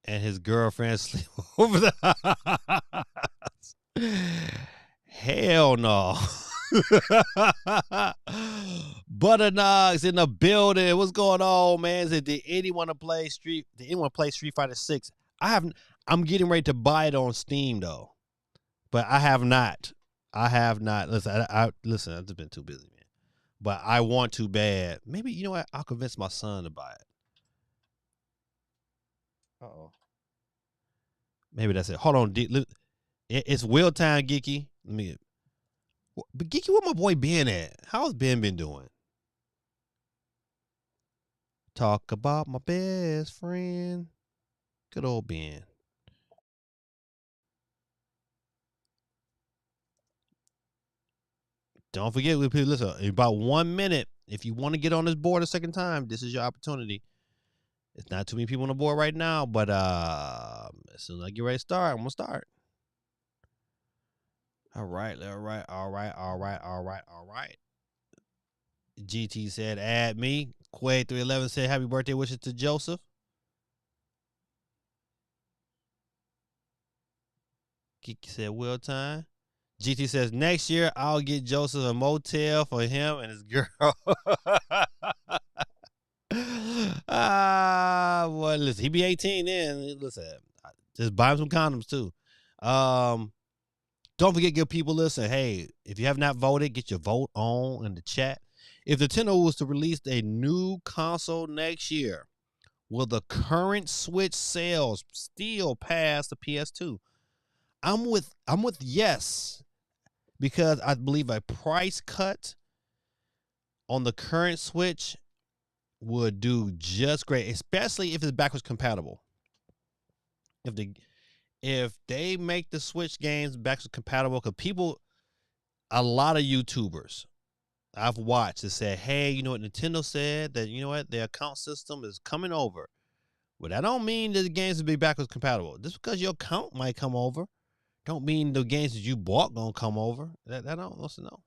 and his girlfriend sleep over the house? Hell no. Butternuts in the building. What's going on, man? Did anyone play Street Fighter 6? I'm getting ready to buy it on Steam though. But I have not. Listen, listen, I've just been too busy, man. But I want to bad. Maybe, you know what? I'll convince my son to buy it. Uh-oh. Maybe that's it. Hold on. It's Will Time, Geeky. But Geeky, where my boy Ben at? How's Ben been doing? Talk about my best friend. Good old Ben. Don't forget, listen, in about 1 minute, if you want to get on this board a second time, this is your opportunity. It's not too many people on the board right now, but as soon as I get ready to start, I'm going to start. All right. GT said, add me. Quay311 said, happy birthday wishes to Joseph. Kiki said, Will Time. GT says, next year, I'll get Joseph a motel for him and his girl. Well, listen, he be 18 then. Listen, just buy him some condoms, too. Don't forget, good people, listen, hey, if you have not voted, get your vote on in the chat. If Nintendo was to release a new console next year, will the current Switch sales still pass the PS2? I'm with yes, because I believe a price cut on the current Switch would do just great, especially if it's backwards compatible. If they make the Switch games backwards compatible, because a lot of YouTubers I've watched that said, hey, you know what, Nintendo said that, you know what, their account system is coming over. But that don't mean that the games will be backwards compatible. Just because your account might come over, don't mean the games that you bought gonna come over. That don't listen, no.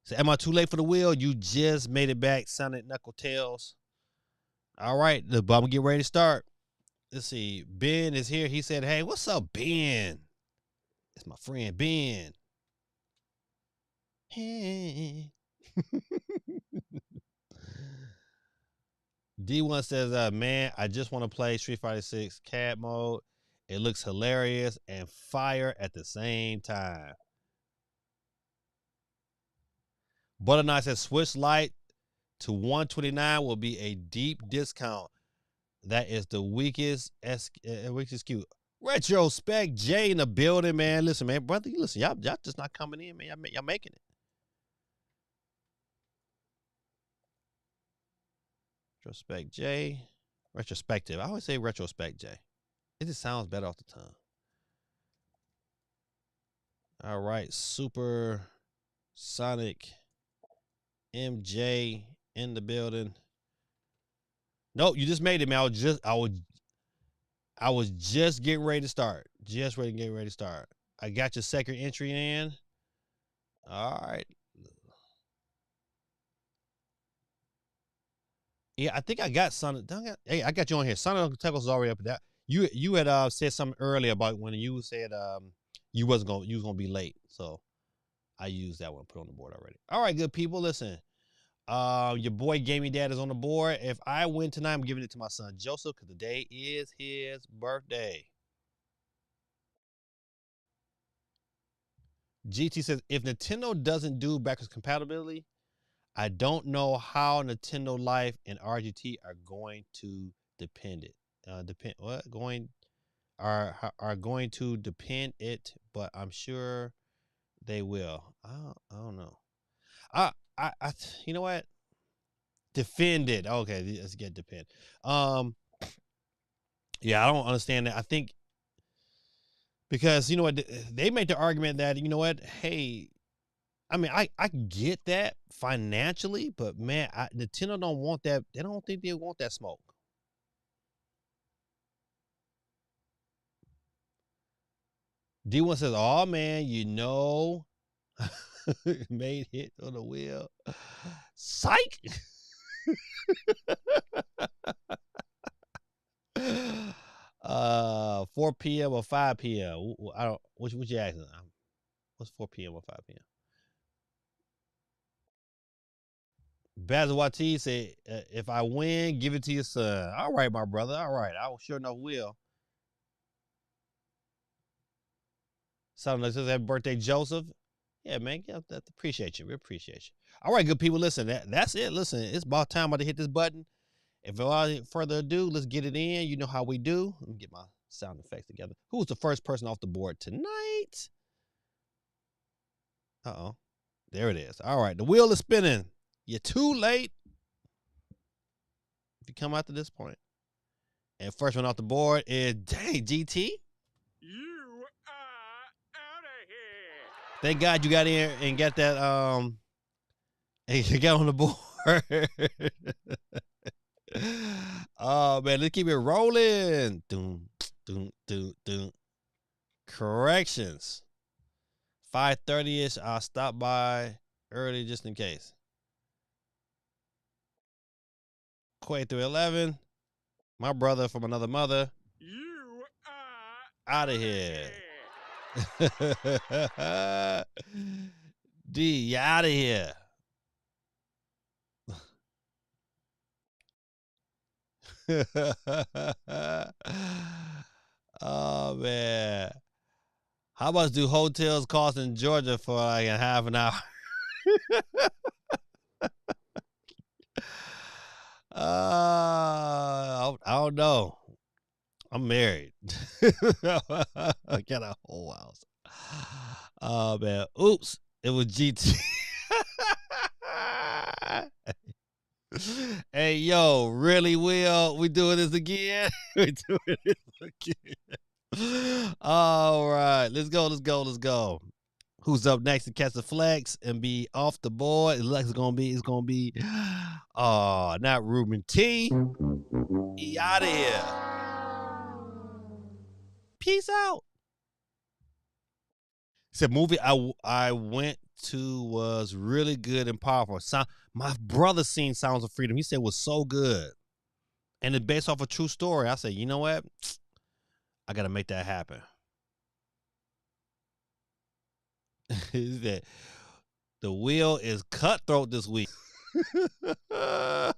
So am I too late for the wheel? You just made it back, Sonic Knuckle Tails. All right, I'm gonna get ready to start. Let's see. Ben is here. He said, hey, what's up, Ben? It's my friend Ben. Hey. D1 says, man, I just want to play Street Fighter 6 CAD mode. It looks hilarious and fire at the same time. Butternut says, Switch Lite to $129 will be a deep discount. That is the weakest SKU. Retrospect J in the building, man. Listen, man, brother, listen, y'all just not coming in, man. Y'all making it. Retrospect J. Retrospective. I always say retrospect J. It just sounds better off the tongue. All right. Super Sonic MJ in the building. Nope, you just made it, man. I was just getting ready to start. Just ready to start. I got your second entry in. All right. Yeah, I think I got Sonic. Hey, I got you on here. Sonic Knuckles is already up there. You had said something earlier about when you said you was gonna be late, so I used that one, put on the board already. All right, good people, listen. Your boy Gaming Dad is on the board. If I win tonight, I'm giving it to my son Joseph because today is his birthday. GT says if Nintendo doesn't do backwards compatibility, I don't know how Nintendo Life and RGT are going to depend it. Are going to depend it, but I'm sure they will. I don't know. I you know what? Defend it. Okay, let's get depend. Yeah, I don't understand that. I think because you know what, they make the argument that you know what, hey, I mean, I get that financially, but man, Nintendo don't want that. They don't think they want that smoke. D1 says, "Oh man, you know, made hit on the wheel. Psych." 4 p.m. or 5 p.m. I don't. What you asking? What's 4 p.m. or 5 p.m.? Bazawati said, "If I win, give it to your son." All right, my brother. All right, I sure enough will. Something like says, "Happy birthday, Joseph." Yeah, man. Yeah, appreciate you. We appreciate you. All right, good people. Listen, that's it. Listen, it's about time to hit this button. If without further ado, let's get it in. You know how we do. Let me get my sound effects together. Who's the first person off the board tonight? Uh-oh. There it is. All right. The wheel is spinning. You're too late if you come out to this point. And first one off the board is, dang, GT. You are out of here. Thank God you got in and got that, and you got on the board. Oh, man, let's keep it rolling. Doom, doom, doom, doom. Corrections. 5:30-ish. I'll stop by early just in case. Quay through 11. My brother from another mother. You are Out of here. D, you out of here. Oh, man. How much do hotels cost in Georgia for like a half an hour? I don't know. I'm married. I got a whole house. Oh, man. Oops. It was GT. Hey, yo, really, Will? We doing this again? We doing this again. All right. Let's go, let's go, let's go. Who's up next to catch the flex and be off the board? It's gonna be not Ruben T. He out of here. Peace out. It's a movie I went to was really good and powerful. My brother seen Sounds of Freedom. He said it was so good. And it's based off a true story. I said, you know what? I gotta make that happen. That the wheel is cutthroat this week. Hey,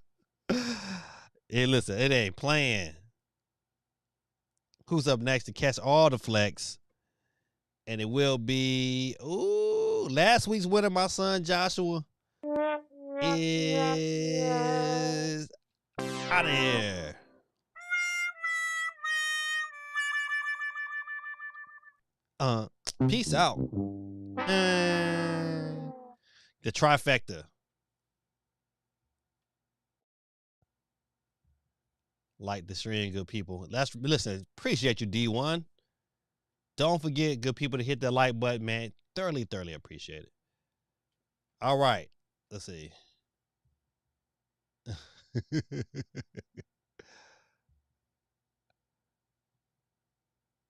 listen, it ain't playing. Who's up next to catch all the flex? And it will be, last week's winner, my son Joshua, is out of here. Peace out. The trifecta. Like the stream, good people. Listen, appreciate you, D1. Don't forget, good people, to hit that like button, man. Thoroughly, thoroughly appreciate it. All right. Let's see.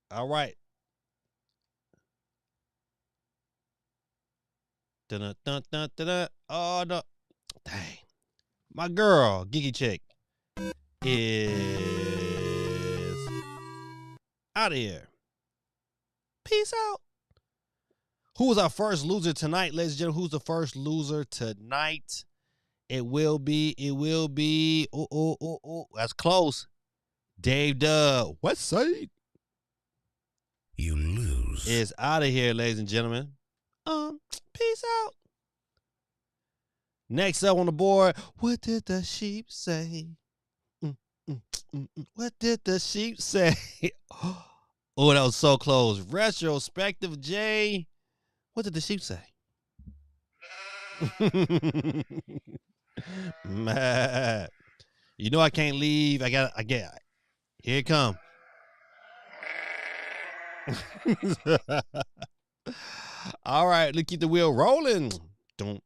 All right. Dun-dun-dun-dun-dun. Oh, no. Dang. My girl, Geeky Chick, is out of here. Peace out. Who was our first loser tonight, ladies and gentlemen? Who's the first loser tonight? It will be, that's close. Dave Dub, what side? You lose. Is out of here, ladies and gentlemen. Peace out. Next up on the board, what did the sheep say? What did the sheep say? Oh, that was so close. Retrospective J. What did the sheep say? Man. You know I can't leave. I get here it come. All right, let's keep the wheel rolling. Don't.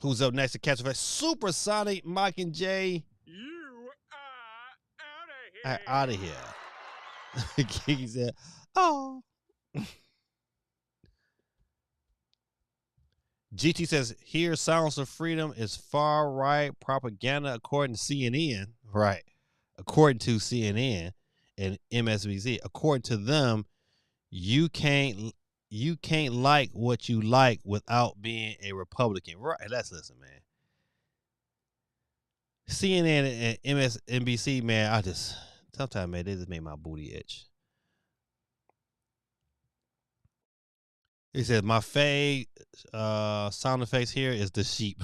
Who's up next to catch a Supersonic Mike and J? You are out of here. Kiki said, oh. GT says, here, Sounds of Freedom is far right propaganda according to CNN. Right. According to CNN and MSNBC. According to them, you can't like what you like without being a Republican. Right. Let's listen, man. CNN and MSNBC, man, sometimes, man, they just make my booty itch. He says, my fave sound effects here is the sheep.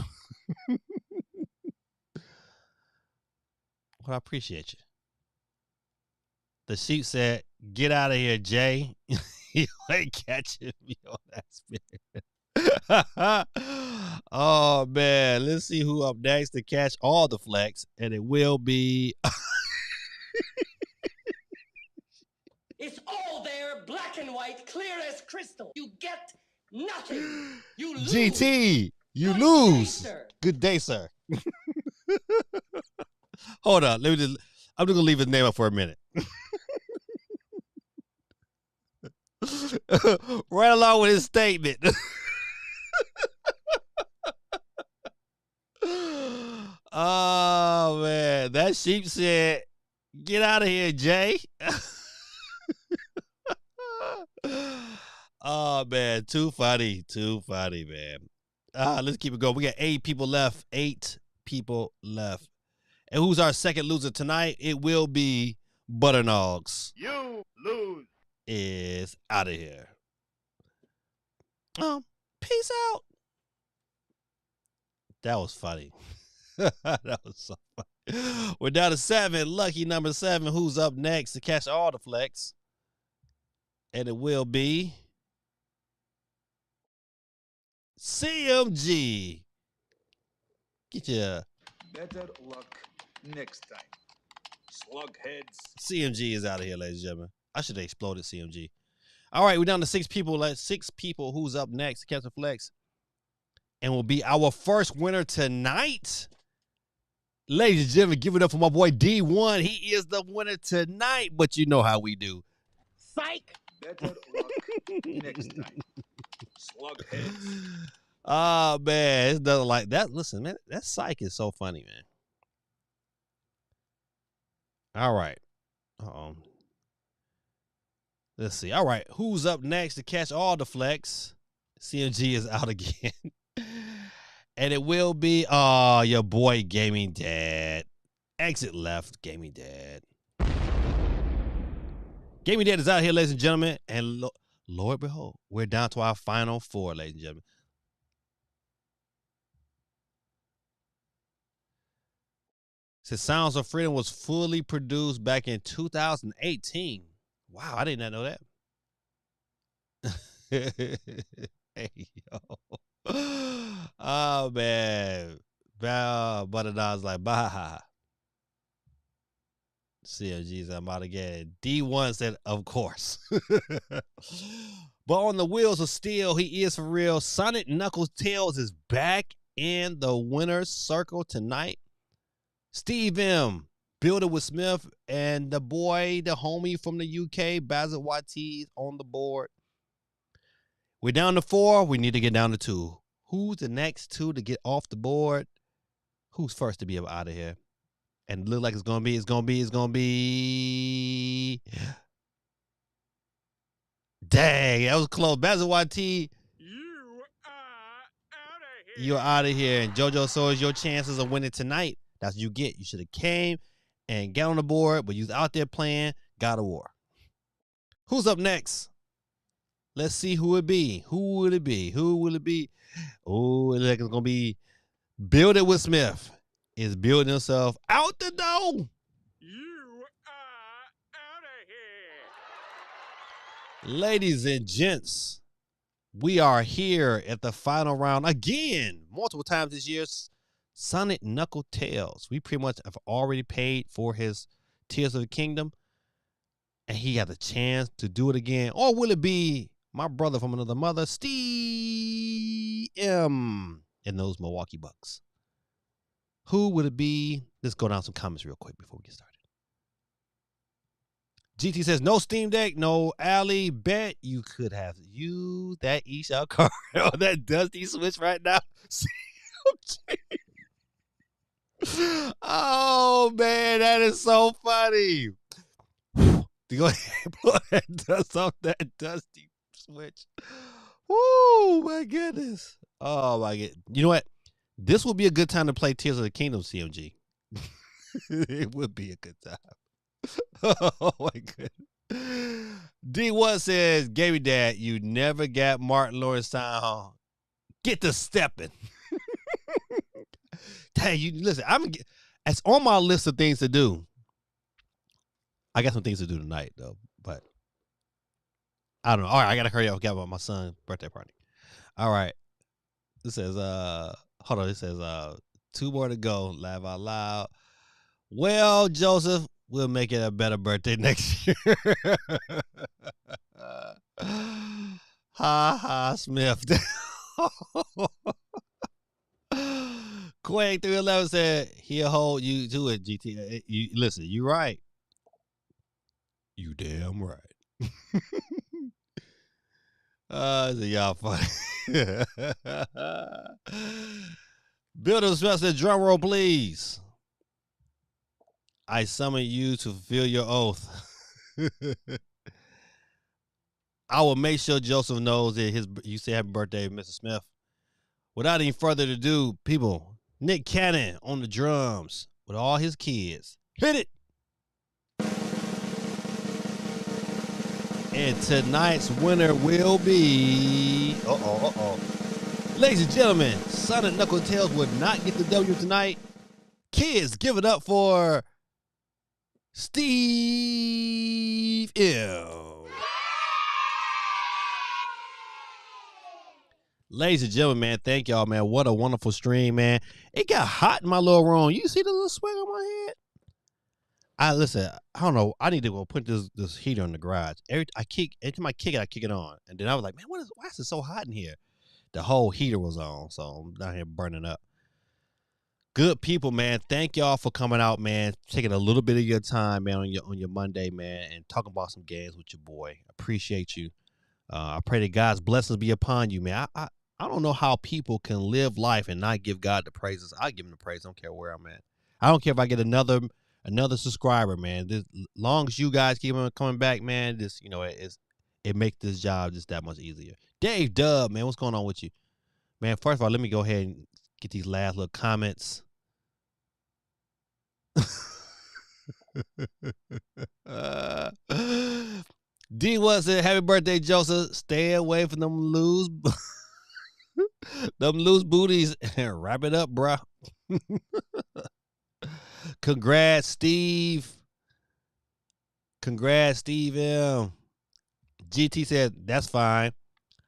I appreciate you. The sheep said, "Get out of here, Jay. You ain't catching me on that spin." Oh man, let's see who up next to catch all the flex, and it will be. It's all there, black and white, clear as crystal. You get nothing. You lose. GT, you Good lose. day, sir. Good day, sir. Hold on, I'm just gonna leave his name up for a minute. Right along with his statement. Oh man, that sheep said, "Get out of here, Jay." Oh man, too funny, man. Let's keep it going. We got 8 people left. 8 people left. And who's our second loser tonight? It will be Butternogs. You lose. Is out of here. Peace out. That was funny. That was so funny. We're down to 7. Lucky number 7. Who's up next to catch all the flex? And it will be CMG. Get your better luck next time. Slugheads. CMG is out of here, ladies and gentlemen. I should have exploded CMG. All right, we're down to 6 people. Let's 6 people. Who's up next to catch the flex? And will be our first winner tonight. Ladies and gentlemen, give it up for my boy D1. He is the winner tonight, but you know how we do. Psych. Better luck next time. Slugheads. Oh, man. It's nothing like that. Listen, man, that psych is so funny, man. All right. Uh-oh. Let's see. All right. Who's up next to catch all the flex? CMG is out again. And it will be, your boy Gaming Dad. Exit left, Gaming Dad. Gaming Dad is out here, ladies and gentlemen. And Lord behold, we're down to our final 4, ladies and gentlemen. Since Sounds of Freedom was fully produced back in 2018. Wow, I did not know that. Hey, yo. Oh, man. Butterdog's like, bah. CMG's, I'm out again. D1 said, of course. But on the wheels of steel, he is for real. Sonic Knuckles Tails is back in the winner's circle tonight. Steve M, Build It with Smith, and the boy, the homie from the UK, Basil YT, on the board. We're down to 4. We need to get down to 2. Who's the next 2 to get off the board? Who's first to be out of here? And look like it's gonna be. Dang, that was close. Basil YT, You are out of here. you're out of here. And JoJo, so is your chances of winning tonight. That's what you get. You should have came and got on the board, but you was out there playing God of War. Who's up next? Let's see who it be. Who will it be? Oh, it looks like it's gonna be Build It with Smith. Is building himself out the door. You are out of here. Ladies and gents, we are here at the final round again, multiple times this year. Sonic Knuckle Tails. We pretty much have already paid for his Tears of the Kingdom, and he got a chance to do it again. Or will it be my brother from another mother, Steve M, and those Milwaukee Bucks? Who would it be? Let's go down some comments real quick before we get started. GT says, no Steam Deck, no Alley. Bet you could have used that eShop card on that Dusty Switch right now. Oh, man, that is so funny. To go ahead and blow that dust off that Dusty Switch. Woo, my goodness. Oh, my God. You know what? This would be a good time to play Tears of the Kingdom, CMG. It would be a good time. Oh, my goodness. D1 says, Gaming Dad, you never got Martin Lawrence sound. Get to stepping. Dang, you listen, It's on my list of things to do. I got some things to do tonight though, but I don't know. All right, I gotta hurry up. I got my son's birthday party. All right. It says, hold on. It says, 2 more to go. Laugh out loud. Well, Joseph, we'll make it a better birthday next year. Ha ha, Smith. Quake 311 said he'll hold you to it, GT. Listen, you right. You damn right. So y'all funny. Builder Smith said, drum roll, please. I summon you to fulfill your oath. I will make sure Joseph knows that you say happy birthday, Mr. Smith. Without any further ado, people, Nick Cannon on the drums with all his kids. Hit it! And tonight's winner will be... Ladies and gentlemen, Sonic Knuckle Tails would not get the W tonight. Kids, give it up for Steve M. Ladies and gentlemen, man, thank y'all, man. What a wonderful stream, man. It got hot in my little room. You see the little swing on my head? Listen, I don't know. I need to go put this heater in the garage. Every time I kick it, I kick it on. And then I was like, man, why is it so hot in here? The whole heater was on, so I'm down here burning up. Good people, man. Thank y'all for coming out, man. Taking a little bit of your time, man, on your Monday, man, and talking about some games with your boy. Appreciate you. I pray that God's blessings be upon you, man. I don't know how people can live life and not give God the praises. I give him the praise. I don't care where I'm at. I don't care if I get another subscriber, man. As long as you guys keep on coming back, man, it makes this job just that much easier. Dave Dub, man, what's going on with you? Man, first of all, let me go ahead and get these last little comments. D was it? Happy birthday, Joseph. Stay away from them loose booties and wrap it up, bro. Congrats, Steve. Congrats, Steve M. GT said, that's fine.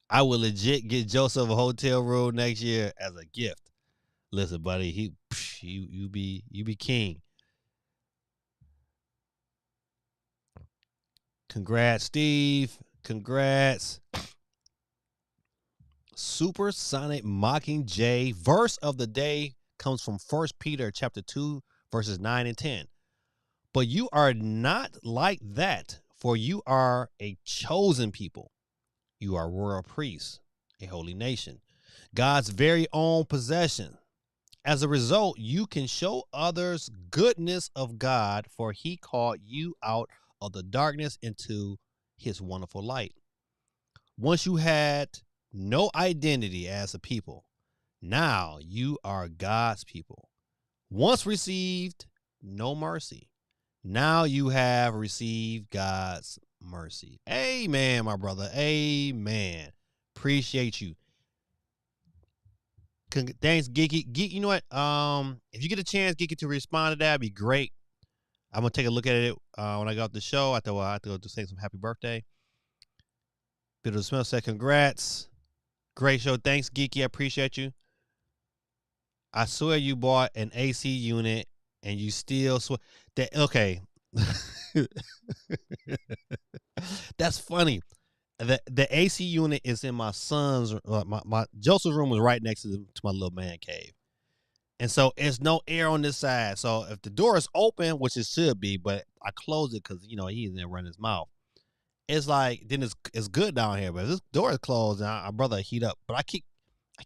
I will legit get Joseph a hotel room next year as a gift. Listen, buddy, you be king. Congrats, Steve. Congrats. Supersonic Mockingjay. Verse of the day comes from 1 Peter chapter 2, verses 9 and 10. But you are not like that, for you are a chosen people. You are royal priests, a holy nation, God's very own possession. As a result, you can show others goodness of God, for he called you out of the darkness into his wonderful light. Once you had no identity as a people, now you are God's people. Once received no mercy, now you have received God's mercy. Amen, my brother. Amen. Appreciate you. Thanks, Geeky. You know what? If you get a chance, Geeky, to respond to that, it'd be great. I'm gonna take a look at it when I go out the show. I have to go to say some happy birthday. Bitter Smell said, congrats. Great show. Thanks, Geeky. I appreciate you. I swear you bought an AC unit and you still that. Okay. That's funny. The AC unit is in my son's, my Joseph's room was right next to my little man cave. And so it's no air on this side. So if the door is open, which it should be, but I closed it because, he didn't run his mouth. It's like, then it's good down here. But if this door is closed, and our brother heat up. But I keep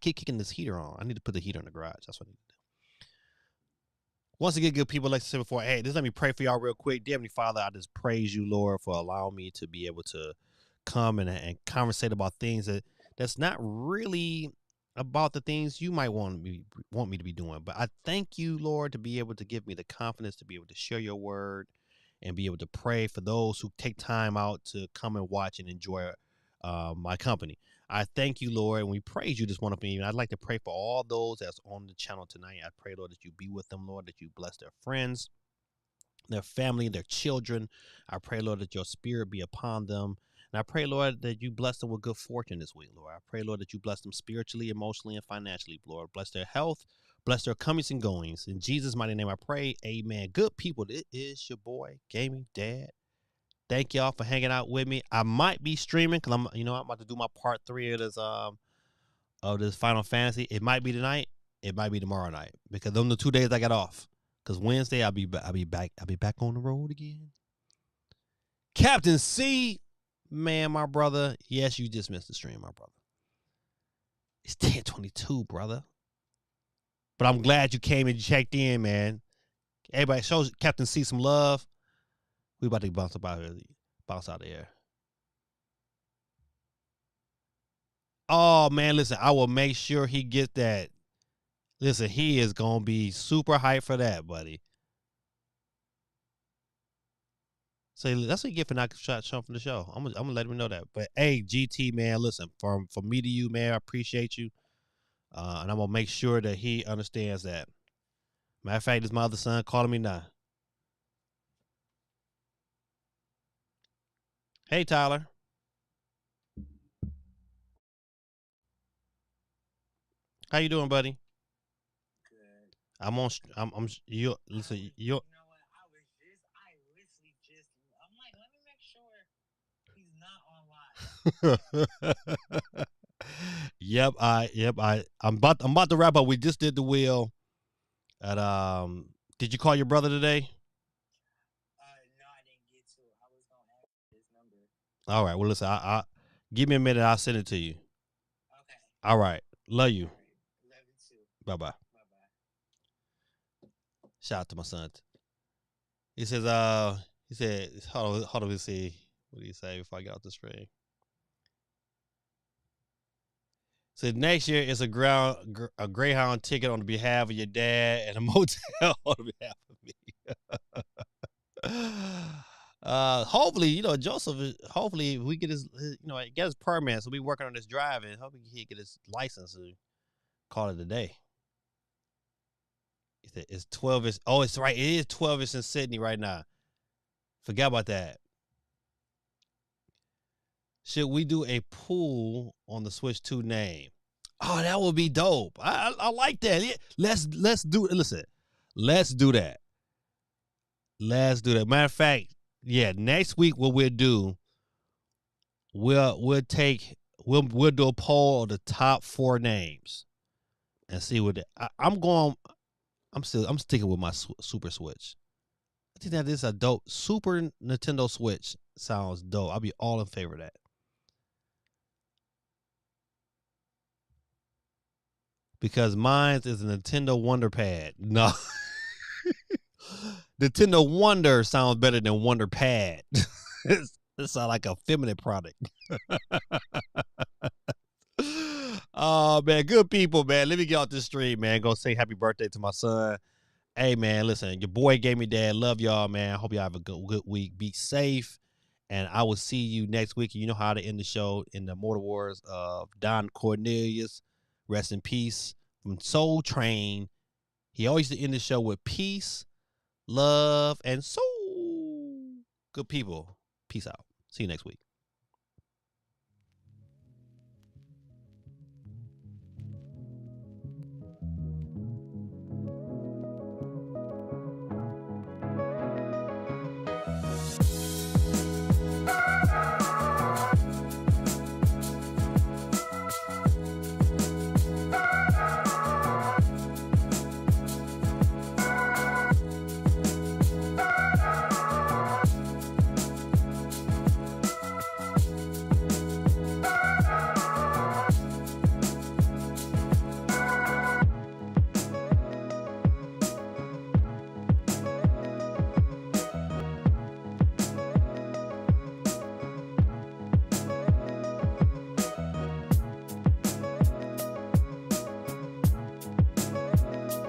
kicking this heater on. I need to put the heater in the garage. That's what I need to do. Once again, good people, like I said before, hey, just let me pray for y'all real quick. Dear Heavenly Father, I just praise you, Lord, for allowing me to be able to come and conversate about things that's not really about the things you might want me to be doing. But I thank you, Lord, to be able to give me the confidence to be able to share your word and be able to pray for those who take time out to come and watch and enjoy my company. I thank you, Lord, and we praise you this wonderful evening. I'd like to pray for all those that's on the channel tonight. I pray, Lord, that you be with them, Lord, that you bless their friends, their family, their children. I pray, Lord, that your spirit be upon them. And I pray, Lord, that you bless them with good fortune this week, Lord. I pray, Lord, that you bless them spiritually, emotionally, and financially, Lord. Bless their health, bless their comings and goings. In Jesus' mighty name I pray, amen. Good people, it is your boy, Gaming Dad. Thank y'all for hanging out with me. I might be streaming because I'm about to do my part 3 of this Final Fantasy. It might be tonight. It might be tomorrow night because those are the 2 days I got off. Because Wednesday I'll be back on the road again. Captain C, man, my brother. Yes, you just missed the stream, my brother. It's 10:22, brother. But I'm glad you came and checked in, man. Everybody shows Captain C some love. We about to bounce out of here. Oh man, listen, I will make sure he gets that. Listen, he is gonna be super hyped for that, buddy. So that's what you get for not showing from the show. I'm gonna let him know that. But hey, GT man, listen, from me to you, man, I appreciate you. And I'm gonna make sure that he understands that. Matter of fact, this my other son calling me now. Hey, Tyler. How you doing, buddy? Good. I'm you listen, you You know what? I literally just, I'm like, let me make sure he's not online. I'm about to wrap up. We just did the wheel at did you call your brother today? No, I didn't get to. I was gonna ask his number. All right. Well, listen, I give me a minute. I'll send it to you. Okay. All right. Love you. All right. Love you too. Bye-bye. Bye-bye. Shout out to my son. He says, hold on, let's see. What do you say before I get off the screen? So next year it's a Greyhound ticket on behalf of your dad and a motel on behalf of me. Hopefully, Joseph. Hopefully, we get his get his permit. So we working on this driving. Hopefully, he get his license and call it a day. It's 12ish. Oh, it's right. It is 12ish in Sydney right now. Forget about that. Should we do a pool on the Switch 2 name? Oh, that would be dope. I like that. Yeah, let's do. Listen, let's do that. Let's do that. Matter of fact, yeah. Next week, what we'll do, we'll do a poll of the top 4 names, and see what I'm sticking with my Super Switch. I think that is a dope Super Nintendo Switch. Sounds dope. I'll be all in favor of that. Because mine is a Nintendo Wonder Pad. No. Nintendo Wonder sounds better than Wonder Pad. It sounds like a feminine product. Oh, man. Good people, man. Let me get off this stream, man. Go say happy birthday to my son. Hey, man, listen. Your boy gave me dad. Love y'all, man. Hope y'all have a good week. Be safe. And I will see you next week. You know how to end the show in the Mortal Wars of Don Cornelius. Rest in peace. From Soul Train. He always used to end the show with peace, love, and soul. Good people. Peace out. See you next week.